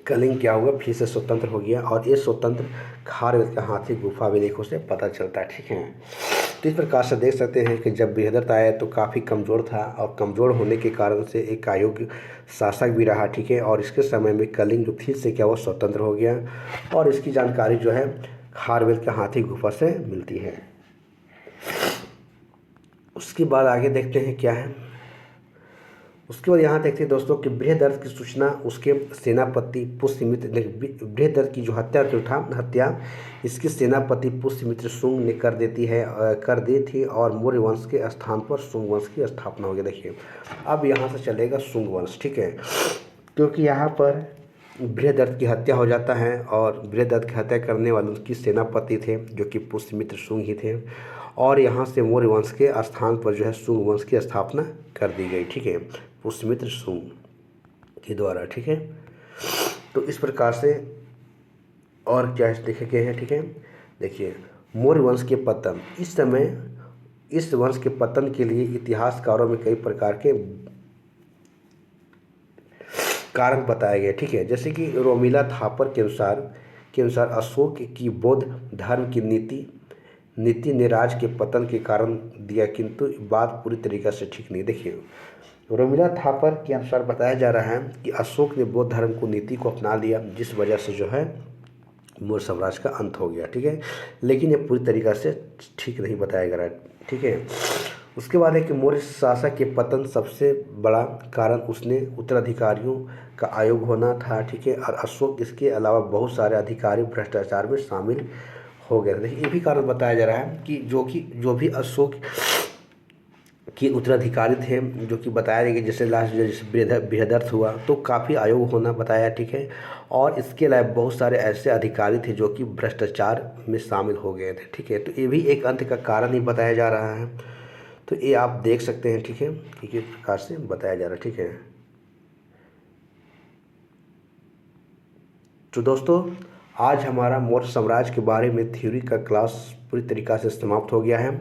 कलिंग क्या हुआ? फिर से स्वतंत्र हो गया। और ये स्वतंत्र खारवेल का हाथी गुफा अभिलेखों से पता चलता है, ठीक है। तो इस प्रकार से देख सकते हैं कि जब बृहदत्त आया तो काफ़ी कमज़ोर था, और कमज़ोर होने के कारण से एक अयोग्य शासक भी रहा, ठीक है। और इसके समय में कलिंग जो फिर से क्या हुआ? स्वतंत्र हो गया। और इसकी जानकारी जो है खारवेल के हाथी गुफा से मिलती है। उसके बाद आगे देखते हैं क्या है। उसके बाद यहाँ देखते हैं दोस्तों कि बृहदत्त की सूचना उसके सेनापति पुष्यमित्र, बृहदत्त की जो हत्या इसके सेनापति पुष्यमित्र शुंग ने कर दी थी। और मौर्य वंश के स्थान पर शुंग वंश की स्थापना हो गई। देखिए अब यहाँ से चलेगा शुंग वंश, ठीक है, क्योंकि यहाँ पर बृहदत्त की हत्या हो जाता है। और बृहदत्त की हत्या करने वाले उसकी सेनापति थे जो कि पुष्यमित्र शुंग ही थे। और यहाँ से मौर्य वंश के स्थान पर जो है शुंग वंश की स्थापना कर दी गई, ठीक है, पुष्यमित्र शुंग के द्वारा, ठीक है। तो इस प्रकार से और क्या देखे गए हैं, ठीक है। देखिए मौर्य वंश के पतन, इस समय इस वंश के पतन के लिए इतिहासकारों में कई प्रकार के कारण बताए गए, ठीक है। जैसे कि रोमिला थापर के अनुसार अशोक की बौद्ध धर्म की नीति ने राज के पतन के कारण दिया, किंतु बात पूरी तरीक़ा से ठीक नहीं। देखिए रोमिला थापर के अनुसार बताया जा रहा है कि अशोक ने बौद्ध धर्म को नीति को अपना लिया, जिस वजह से जो है मौर्य साम्राज्य का अंत हो गया, ठीक है। लेकिन ये पूरी तरीक़ा से ठीक नहीं बताया गया, ठीक है। उसके बाद है कि मौर्य शासक के पतन सबसे बड़ा कारण उसने उत्तराधिकारियों का आयोग होना था, ठीक है। और अशोक इसके अलावा बहुत सारे अधिकारी भ्रष्टाचार में शामिल हो गए। देखिए ये भी कारण बताया जा रहा है कि जो भी अशोक के उत्तराधिकारी थे, जो कि बताया गया कि जैसे लास्ट जैसे बृहदत्त हुआ तो काफ़ी आयोग होना बताया, ठीक है। और इसके अलावा बहुत सारे ऐसे अधिकारी थे जो कि भ्रष्टाचार में शामिल हो गए थे, ठीक है। तो ये भी एक अंत का कारण ही बताया जा रहा है। तो ये आप देख सकते हैं, ठीक है, कि किस प्रकार से बताया जा रहा है, ठीक है। तो दोस्तों आज हमारा मौर्य साम्राज्य के बारे में थ्योरी का क्लास पूरी तरीक़ा से समाप्त हो गया है।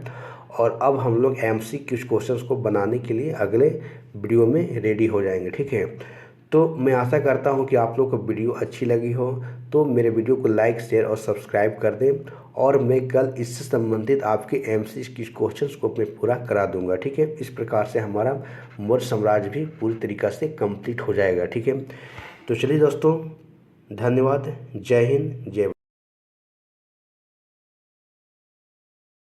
और अब हम लोग MCQ क्वेश्चंस को बनाने के लिए अगले वीडियो में रेडी हो जाएंगे, ठीक है। तो मैं आशा करता हूं कि आप लोग को वीडियो अच्छी लगी हो, तो मेरे वीडियो को लाइक, शेयर और सब्सक्राइब कर दें, और मैं कल इससे संबंधित आपके एमसी की क्वेश्चंस को मैं पूरा करा दूंगा। ठीक है, इस प्रकार से हमारा मौर्य साम्राज्य भी पूरी तरीक़ा से कंप्लीट हो जाएगा। ठीक है, तो चलिए दोस्तों, धन्यवाद। जय हिंद, जय